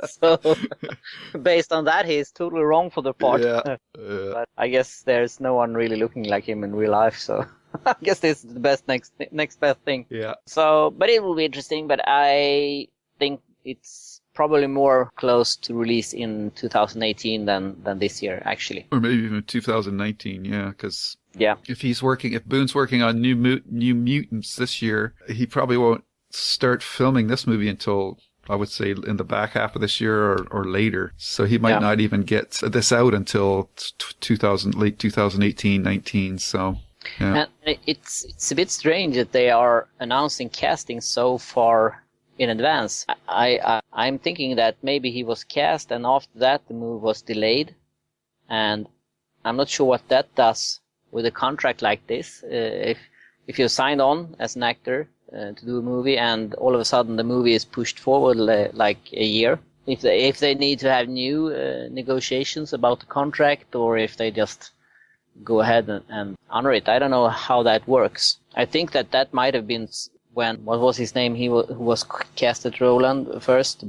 So based on that, he's totally wrong for the part. Yeah. But I guess there's no one really looking like him in real life, so I guess this is the best next best thing. Yeah. So, but it will be interesting. But I think it's probably more close to release in 2018 than this year, actually. Or maybe even 2019. Yeah, because. Yeah. If Boone's working on New Mutants this year, he probably won't start filming this movie until, I would say, in the back half of this year or later. So he might not even get this out until late 2018, 19. So, yeah. And it's a bit strange that they are announcing casting so far in advance. I'm thinking that maybe he was cast and after that the movie was delayed, and I'm not sure what that does with a contract like this. If you're signed on as an actor to do a movie and all of a sudden the movie is pushed forward like a year, if they need to have new negotiations about the contract, or if they just go ahead and honor it, I don't know how that works. I think that might have been when, what was his name, who was cast as Roland first.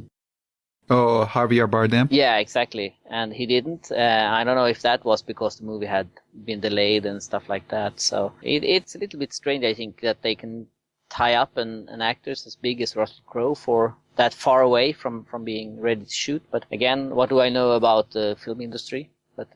Oh, Javier Bardem? Yeah, exactly. And he didn't. I don't know if that was because the movie had been delayed and stuff like that. So it's a little bit strange, I think, that they can tie up an actor as big as Russell Crowe for that far away from being ready to shoot. But again, what do I know about the film industry? But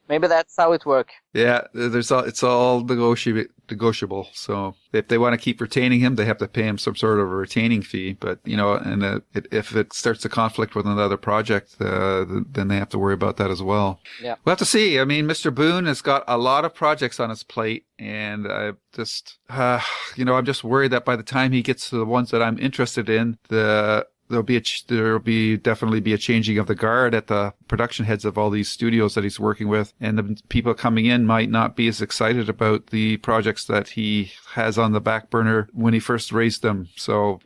maybe that's how it works. Yeah, it's all negotiable. So if they want to keep retaining him, they have to pay him some sort of a retaining fee. But and if it starts to conflict with another project, then they have to worry about that as well. Yeah, we'll have to see. I mean, Mr. Boone has got a lot of projects on his plate, and I'm just worried that by the time he gets to the ones that I'm interested in, there'll definitely be a changing of the guard at the production heads of all these studios that he's working with, and the people coming in might not be as excited about the projects that he has on the back burner when he first raised them. So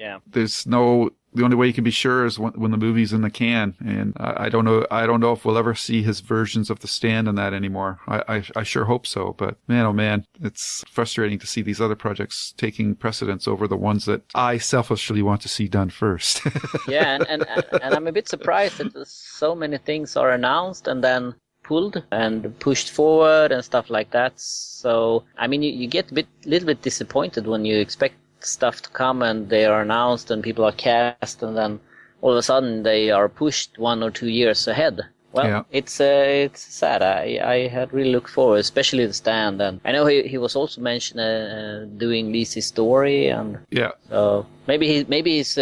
the only way you can be sure is when the movie's in the can, and I don't know if we'll ever see his versions of The Stand and that anymore. I sure hope so, but man, oh man, it's frustrating to see these other projects taking precedence over the ones that I selfishly want to see done first. Yeah, and I'm a bit surprised that so many things are announced and then pulled and pushed forward and stuff like that. So, I mean, you get a little bit disappointed when you expect stuff to come and they are announced and people are cast, and then all of a sudden they are pushed 1 or 2 years ahead. Well, Yeah. it's sad. I had really looked forward, especially the stand, and I know he was also mentioned doing Lizzie's story, and Yeah. so maybe his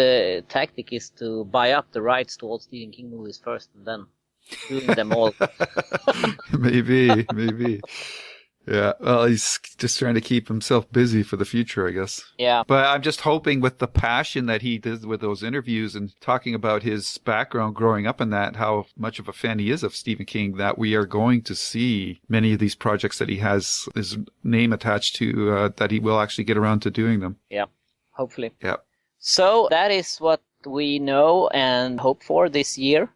tactic is to buy up the rights to all Stephen King movies first, and then doing them all. Maybe. Yeah, well, he's just trying to keep himself busy for the future, I guess. Yeah. But I'm just hoping with the passion that he did with those interviews and talking about his background growing up in that, how much of a fan he is of Stephen King, that we are going to see many of these projects that he has his name attached to, that he will actually get around to doing them. Yeah, hopefully. Yeah. So that is what we know and hope for this year.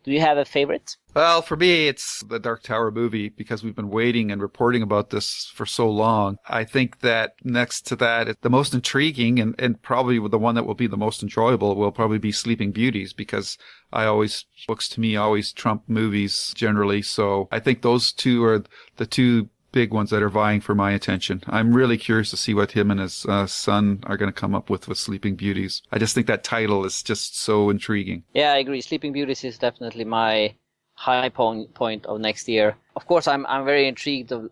Do you have a favorite? Well, for me, it's the Dark Tower movie because we've been waiting and reporting about this for so long. I think that next to that, the most intriguing and probably the one that will be the most enjoyable will probably be Sleeping Beauties because books to me always trump movies generally. So I think those two are the two big ones that are vying for my attention. I'm really curious to see what him and his son are going to come up with Sleeping Beauties. I just think that title is just so intriguing. Yeah, I agree. Sleeping Beauties is definitely my high point of next year. Of course, I'm very intrigued of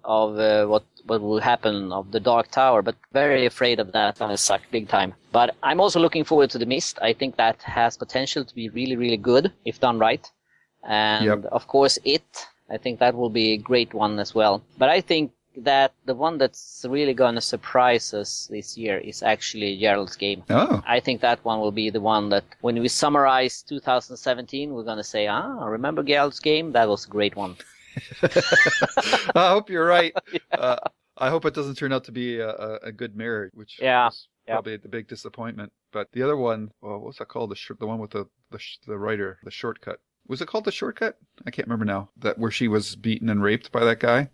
what will happen of the Dark Tower, but very afraid of that gonna suck big time. But I'm also looking forward to The Mist. I think that has potential to be really, really good if done right. And Of course, I think that will be a great one as well. But I think that the one that's really going to surprise us this year is actually Gerald's Game. Oh. I think that one will be the one that when we summarize 2017, we're going to say, remember Gerald's Game? That was a great one. I hope you're right. I hope it doesn't turn out to be a good marriage, which is probably the big disappointment. But the other one, what's that called? The one with the writer, The Shortcut. Was it called The Shortcut? I can't remember now. That where she was beaten and raped by that guy.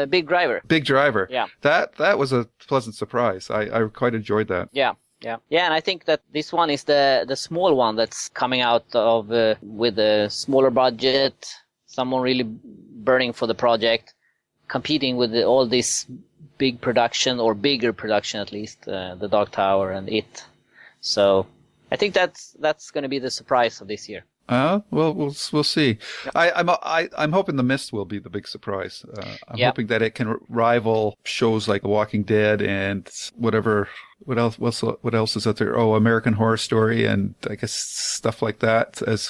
Big Driver. Big Driver. Yeah. That was a pleasant surprise. I quite enjoyed that. Yeah. Yeah, and I think that this one is the small one that's coming out of with a smaller budget, someone really burning for the project, competing with all this big production or bigger production at least, the Dark Tower and It. So I think that's going to be the surprise of this year. Well, we'll see. I'm hoping The Mist will be the big surprise. I'm hoping that it can rival shows like The Walking Dead and whatever. What else is out there? Oh, American Horror Story and I guess stuff like that as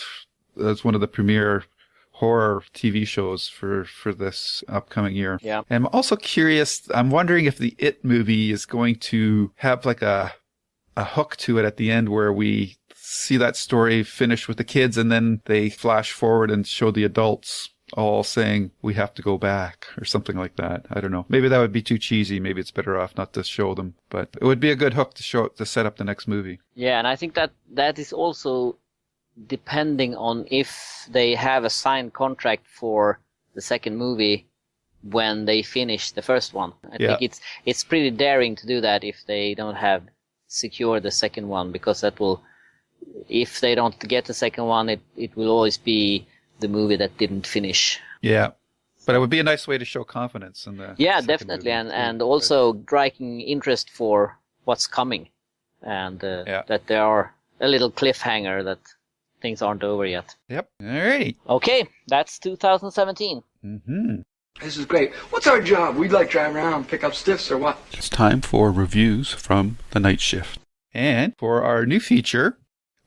one of the premier horror TV shows for this upcoming year. Yeah. And I'm also curious. I'm wondering if the It movie is going to have like a hook to it at the end where we see that story finish with the kids and then they flash forward and show the adults all saying we have to go back or something like that. I don't know. Maybe that would be too cheesy. Maybe it's better off not to show them, but it would be a good hook to set up the next movie. Yeah, and I think that is also depending on if they have a signed contract for the second movie when they finish the first one. I think it's pretty daring to do that if they don't have secured the second one, because that will, if they don't get the second one, it will always be the movie that didn't finish. Yeah. But it would be a nice way to show confidence in the definitely, and also striking interest for what's coming, and that there are a little cliffhanger that things aren't over yet. Yep. All right. Okay, that's 2017. Mm-hmm. This is great. What's our job? We'd like drive around and pick up stiffs or what? It's time for reviews from the Night Shift. And for our new feature,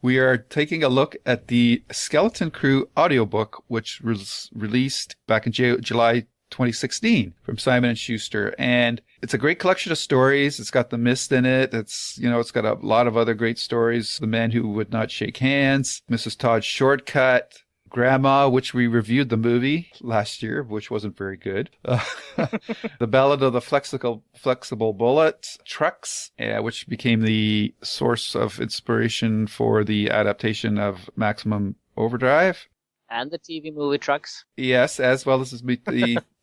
we are taking a look at the Skeleton Crew audiobook, which was released back in July 2016 from Simon & Schuster. And it's a great collection of stories. It's got The Mist in it. It's got a lot of other great stories. The Man Who Would Not Shake Hands, Mrs. Todd's Shortcut, Grandma, which we reviewed the movie last year, which wasn't very good. The Ballad of the Flexible Bullet, Trucks, which became the source of inspiration for the adaptation of Maximum Overdrive. And the TV movie Trucks. Yes, as well as the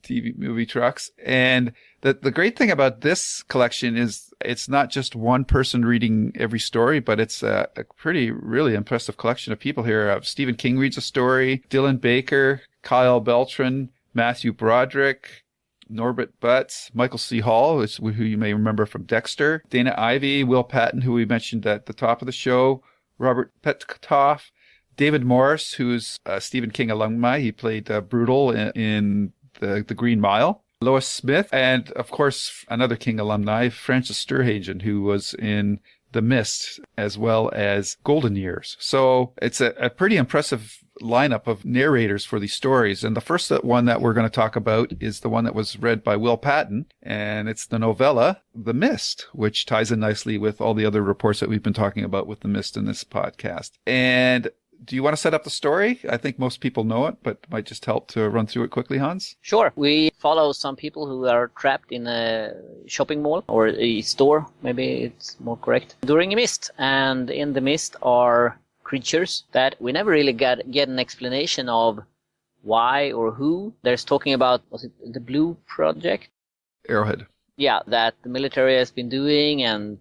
TV movie Trucks. And the great thing about this collection is it's not just one person reading every story, but it's a really impressive collection of people here. Stephen King reads a story, Dylan Baker, Kyle Beltran, Matthew Broderick, Norbert Butts, Michael C. Hall, who you may remember from Dexter, Dana Ivey, Will Patton, who we mentioned at the top of the show, Robert Petkoff, David Morris, who's a Stephen King alumni. He played Brutal in the Green Mile. Lois Smith, and of course, another King alumni, Francis Sturhagen, who was in The Mist as well as Golden Years. So it's a pretty impressive lineup of narrators for these stories. And the first one that we're going to talk about is the one that was read by Will Patton, and it's the novella The Mist, which ties in nicely with all the other reports that we've been talking about with The Mist in this podcast. And do you want to set up the story? I think most people know it, but it might just help to run through it quickly, Hans. Sure. We follow some people who are trapped in a shopping mall or a store, maybe it's more correct, during a mist. And in the mist are creatures that we never really get an explanation of why or who. There's talking about, was it the Blue Project? Arrowhead. Yeah, that the military has been doing and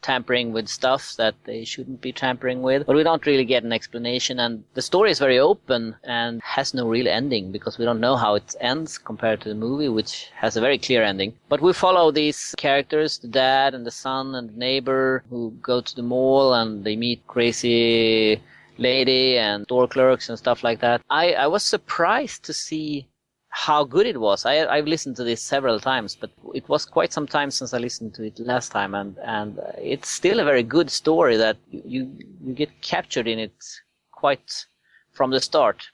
tampering with stuff that they shouldn't be tampering with, but we don't really get an explanation, and the story is very open and has no real ending because we don't know how it ends compared to the movie, which has a very clear ending. But we follow these characters, the dad and the son and the neighbor, who go to the mall and they meet crazy lady and store clerks and stuff like that. I was surprised to see how good it was. I've listened to this several times, but it was quite some time since I listened to it last time, and it's still a very good story that you get captured in it quite from the start,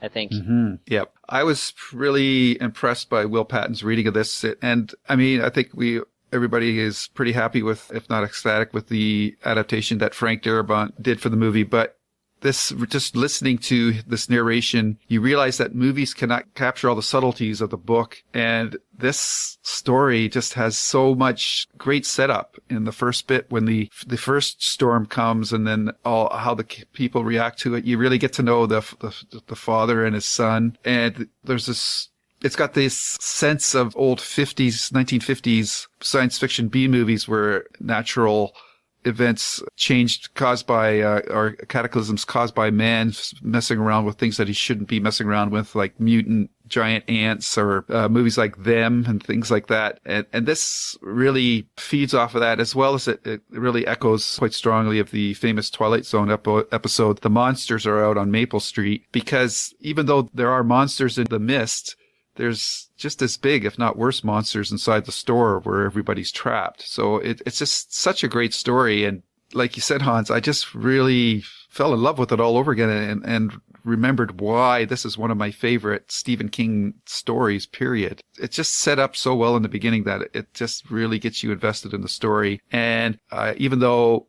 I think. Mm-hmm. Yep. I was really impressed by Will Patton's reading of this, and I mean, I think everybody is pretty happy with, if not ecstatic, with the adaptation that Frank Darabont did for the movie, but this, just listening to this narration, you realize that movies cannot capture all the subtleties of the book. And this story just has so much great setup in the first bit when the first storm comes, and then how the people react to it. You really get to know the father and his son. And there's this, it's got this sense of old 1950s science fiction B movies where natural events caused by or cataclysms caused by man messing around with things that he shouldn't be messing around with, like mutant giant ants, or movies like Them and things like that. And this really feeds off of that, as well as it really echoes quite strongly of the famous Twilight Zone episode, The Monsters Are Out on Maple Street, because even though there are monsters in the mist, there's just as big, if not worse, monsters inside the store where everybody's trapped. So it's just such a great story. And like you said, Hans, I just really fell in love with it all over again and remembered why this is one of my favorite Stephen King stories, period. It's just set up so well in the beginning that it just really gets you invested in the story. And even though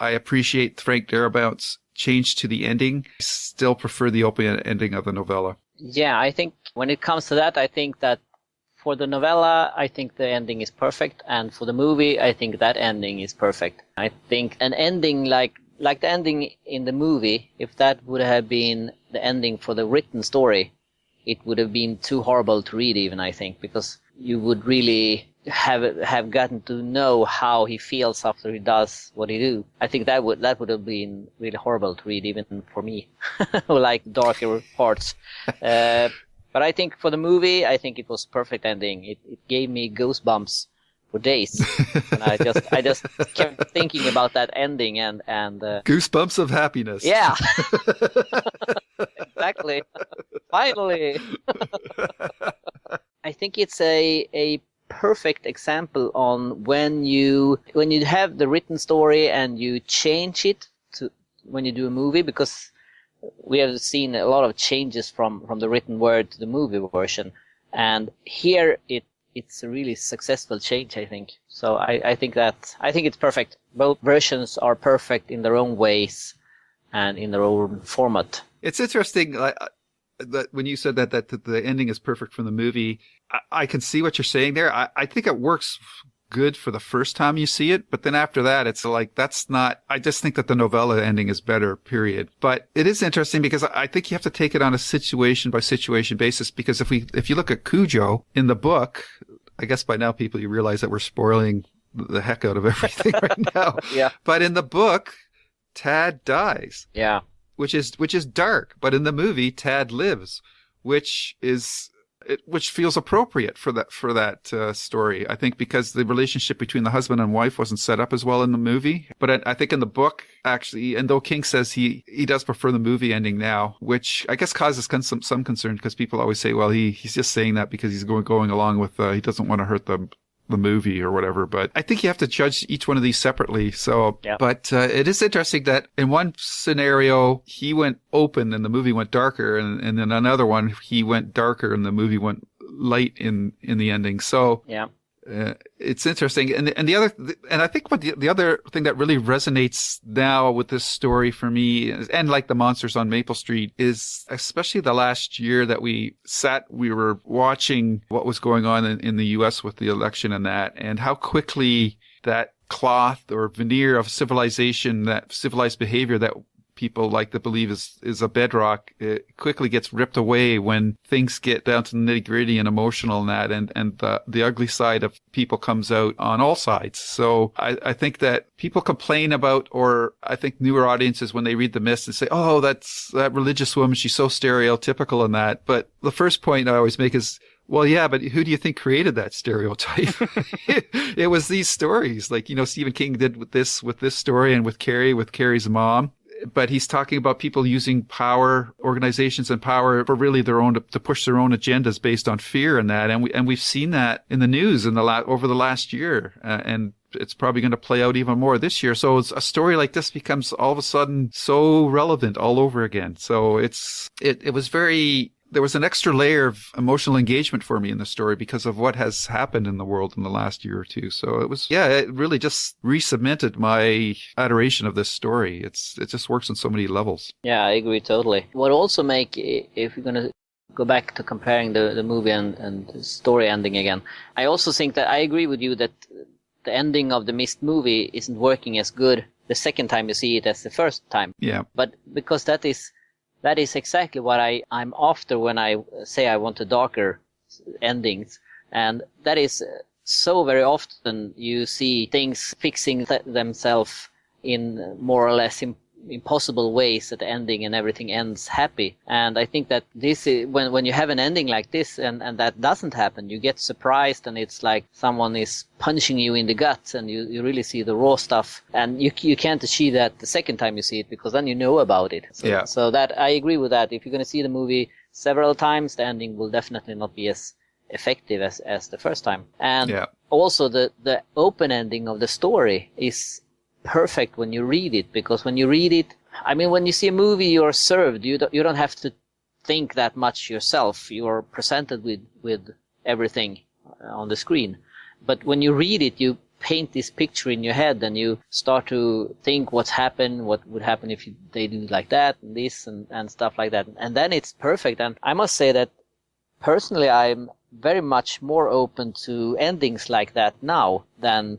I appreciate Frank Darabont's change to the ending, I still prefer the open ending of the novella. Yeah, I think when it comes to that, I think that for the novella, I think the ending is perfect, and for the movie, I think that ending is perfect. I think an ending like the ending in the movie, if that would have been the ending for the written story, it would have been too horrible to read even, I think, because you would really have gotten to know how he feels after he does what he do. I think that would have been really horrible to read even for me, who like darker parts. But I think for the movie, I think it was perfect ending. It gave me goosebumps for days. And I just kept thinking about that ending and goosebumps of happiness. Yeah. Exactly. Finally. I think it's a perfect example on when you have the written story and you change it to when you do a movie, because we have seen a lot of changes from the written word to the movie version, and here it's a really successful change, I think. So I think it's perfect. Both versions are perfect in their own ways and in their own format. It's interesting that when you said that the ending is perfect from the movie, I can see what you're saying there. I think it works good for the first time you see it, but then after that, it's like, that's not, I just think that the novella ending is better, period. But it is interesting because I think you have to take it on a situation by situation basis, because if you look at Cujo in the book, I guess by now you realize that we're spoiling the heck out of everything right now. Yeah. But in the book, Tad dies. Yeah. Which is dark, but in the movie, Tad lives, which is which feels appropriate for that story. I think because the relationship between the husband and wife wasn't set up as well in the movie. But I think in the book, actually, and though King says he does prefer the movie ending now, which I guess causes some concern because people always say, well, he's just saying that because he's going along with, he doesn't want to hurt the movie or whatever. But I think you have to judge each one of these separately. So, yeah. But it is interesting that in one scenario, he went open and the movie went darker. And in another one, he went darker and the movie went light in the ending. So, yeah. It's interesting. And I think what the other thing that really resonates now with this story for me and like the monsters on Maple Street is especially the last year that we were watching what was going on in the US with the election and how quickly that cloth or veneer of civilization, that civilized behavior that people like to believe is a bedrock, it quickly gets ripped away when things get down to the nitty gritty and emotional and the ugly side of people comes out on all sides. So I think that people complain about, or I think newer audiences when they read The Mist and say, oh, that's that religious woman, she's so stereotypical in that. But the first point I always make is, well, yeah, but who do you think created that stereotype? It was these stories. Like, Stephen King did with this story and with Carrie's mom. But he's talking about people using power, organizations and power for really to push their own agendas based on fear and that. And we've seen that in the news over the last year. And it's probably going to play out even more this year. So a story like this becomes all of a sudden so relevant all over again. So it was there was an extra layer of emotional engagement for me in the story because of what has happened in the world in the last year or two. So it really just re-cemented my adoration of this story. It just works on so many levels. Yeah, I agree totally. What also if you're going to go back to comparing the movie and the story ending again, I also think that I agree with you that the ending of the Mist movie isn't working as good the second time you see it as the first time. Yeah. But because that is exactly what I'm after when I say I want a darker endings. And that is so very often you see things fixing themselves in more or less impossible ways at the ending and everything ends happy. And I think that this is when you have an ending like this and that doesn't happen, you get surprised and it's like someone is punching you in the gut and you really see the raw stuff, and you can't achieve that the second time you see it because then you know about it. So that I agree with that. If you're going to see the movie several times, the ending will definitely not be as effective as the first time. And also the open ending of the story is perfect when you read it, because when you read it, I mean, when you see a movie, you're served. You don't have to think that much yourself. You're presented with everything on the screen. But when you read it, you paint this picture in your head and you start to think what's happened, what would happen if they do like that and this and stuff like that. And then it's perfect. And I must say that personally, I'm very much more open to endings like that now than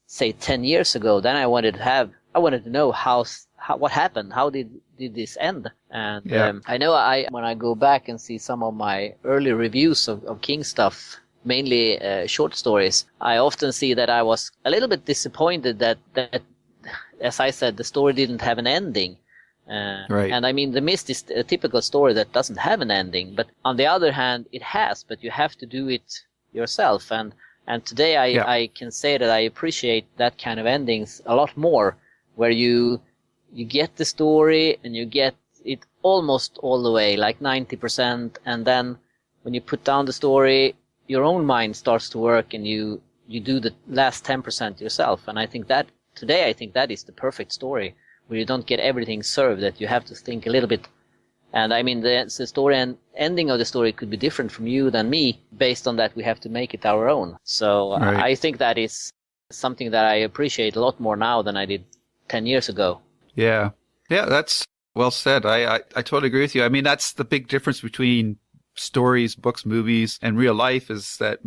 say 10 years ago. Then I wanted to know what happened. How did this end? And I know when I go back and see some of my early reviews of King stuff, mainly short stories, I often see that I was a little bit disappointed that as I said, the story didn't have an ending. Right. And I mean, The Mist is a typical story that doesn't have an ending, but on the other hand, it has, but you have to do it yourself. And today I can say that I appreciate that kind of endings a lot more, where you get the story and you get it almost all the way, like 90%, and then when you put down the story, your own mind starts to work and you do the last 10% yourself. And I think that is the perfect story, where you don't get everything served, that you have to think a little bit. And I mean, the story and ending of the story could be different from you than me. Based on that, we have to make it our own. So right. I think that is something that I appreciate a lot more now than I did 10 years ago. Yeah. Yeah, that's well said. I totally agree with you. I mean, that's the big difference between stories, books, movies, and real life, is that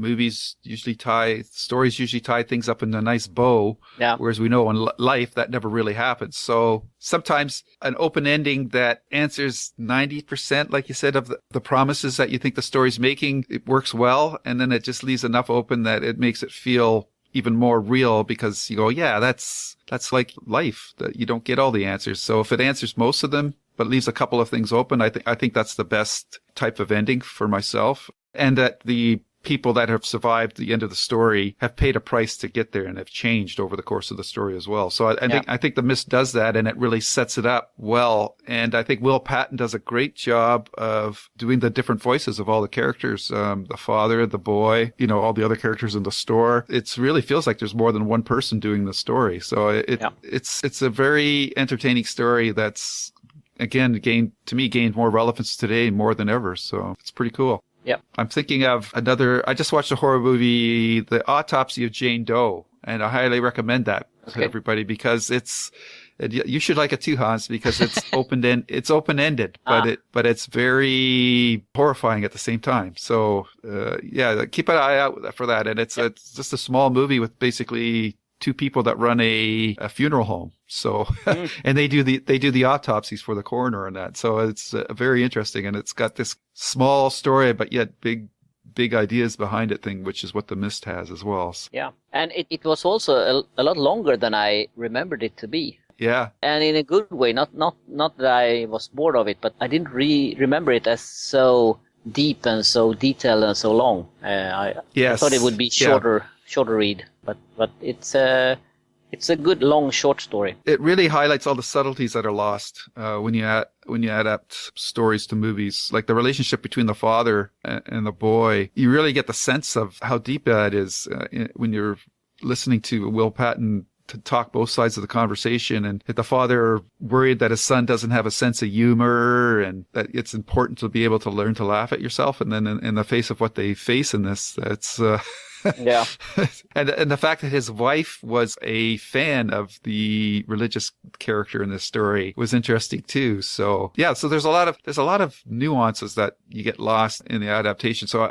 stories usually tie things up in a nice bow. Yeah. Whereas we know in life that never really happens. So sometimes an open ending that answers 90%, like you said, of the promises that you think the story's making, it works well. And then it just leaves enough open that it makes it feel even more real, because you go, yeah, that's like life, that you don't get all the answers. So if it answers most of them, but leaves a couple of things open, I think that's the best type of ending for myself. and that the people that have survived the end of the story have paid a price to get there and have changed over the course of the story as well. So I think The Mist does that, and it really sets it up well. And I think Will Patton does a great job of doing the different voices of all the characters, the father, the boy, all the other characters in the store. It really feels like there's more than one person doing the story. So it's a very entertaining story that's, again, gained more relevance today more than ever. So it's pretty cool. Yep. I'm thinking of I just watched a horror movie, The Autopsy of Jane Doe, and I highly recommend that to everybody because you should like it too, Hans, because it's open-ended, but it's very horrifying at the same time. So, keep an eye out for that. And it's just a small movie with basically two people that run a funeral home. So, and they do the autopsies for the coroner and that. So it's very interesting, and it's got this small story, but yet big ideas behind it thing, which is what The Mist has as well. So. Yeah. And it was also a lot longer than I remembered it to be. Yeah. And in a good way, not that I was bored of it, but I didn't remember it as so deep and so detailed and so long. I thought it would be shorter read, but it's a good long short story. It really highlights all the subtleties that are lost when you adapt stories to movies, like the relationship between the father and the boy. You really get the sense of how deep that is when you're listening to Will Patton to talk both sides of the conversation, and the father worried that his son doesn't have a sense of humor and that it's important to be able to learn to laugh at yourself. And then in the face of what they face in this, that's yeah. And the fact that his wife was a fan of the religious character in this story was interesting too. So so there's a lot of nuances that you get lost in the adaptation. So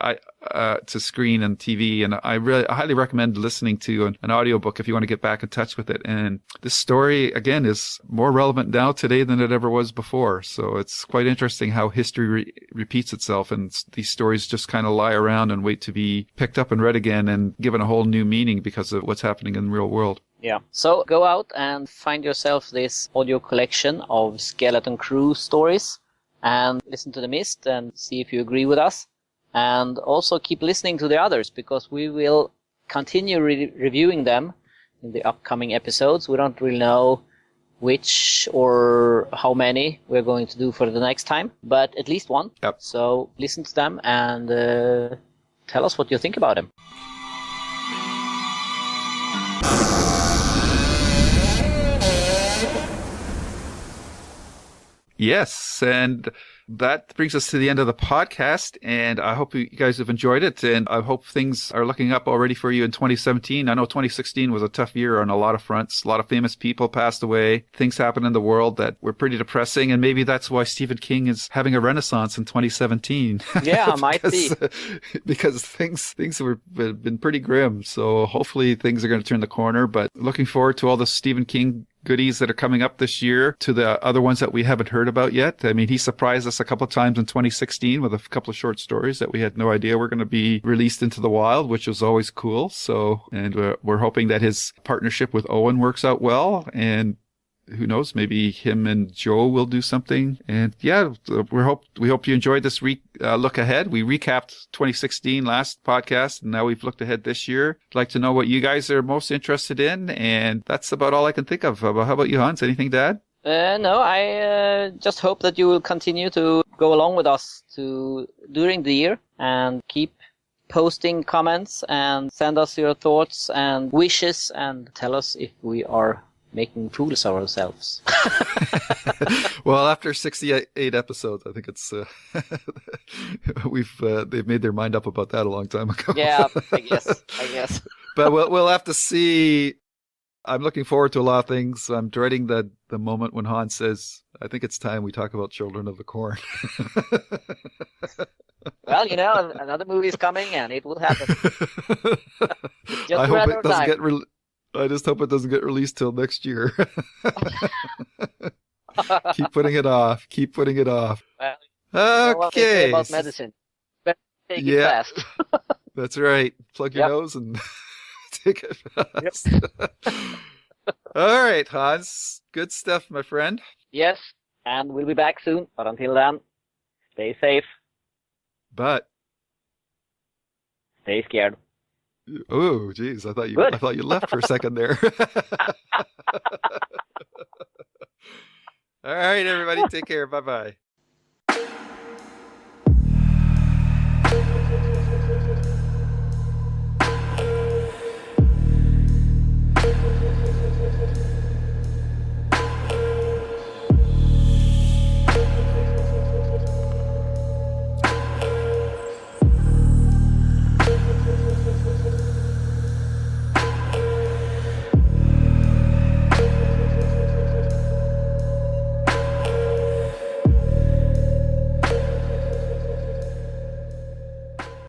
to screen and TV, and I highly recommend listening to an audiobook if you want to get back in touch with it. And this story again is more relevant now today than it ever was before. So it's quite interesting how history repeats itself, and these stories just kind of lie around and wait to be picked up and read again and given a whole new meaning because of what's happening in the real world. Yeah. So go out and find yourself this audio collection of Skeleton Crew stories and listen to The Mist and see if you agree with us. And also keep listening to the others, because we will continue reviewing them in the upcoming episodes. We don't really know which or how many we're going to do for the next time, but at least one. Yep. So listen to them and tell us what you think about them. Yes, and that brings us to the end of the podcast, and I hope you guys have enjoyed it, and I hope things are looking up already for you in 2017. I know 2016 was a tough year on a lot of fronts. A lot of famous people passed away. Things happened in the world that were pretty depressing, and maybe that's why Stephen King is having a renaissance in 2017. Yeah, might be. Because things have been pretty grim, so hopefully things are going to turn the corner, but looking forward to all the Stephen King goodies that are coming up this year, to the other ones that we haven't heard about yet. I mean, he surprised us a couple of times in 2016 with a couple of short stories that we had no idea were going to be released into the wild, which was always cool. So, and we're hoping that his partnership with Owen works out well, and who knows, maybe him and Joe will do something. And yeah, we hope you enjoyed this look ahead. We recapped 2016 last podcast, and now we've looked ahead this year. I'd like to know what you guys are most interested in, and that's about all I can think of. How about you, Hans? Anything to add? No, I just hope that you will continue to go along with us during the year and keep posting comments and send us your thoughts and wishes and tell us if we are making fools of ourselves. Well, after 68 episodes, I think it's they've made their mind up about that a long time ago. Yeah, I guess. But we'll have to see. I'm looking forward to a lot of things. I'm dreading the moment when Hans says, "I think it's time we talk about Children of the Corn." Well, another movie is coming, and it will happen. I hope it doesn't get I just hope it doesn't get released till next year. Keep putting it off. Well, okay. About medicine. Better take it fast. That's right. Plug your nose and take it fast. Yep. All right, Hans. Good stuff, my friend. Yes, and we'll be back soon. But until then, stay safe. But Stay scared. Oh, geez. I thought Good. you left for a second there. All right, everybody. Take care. Bye-bye.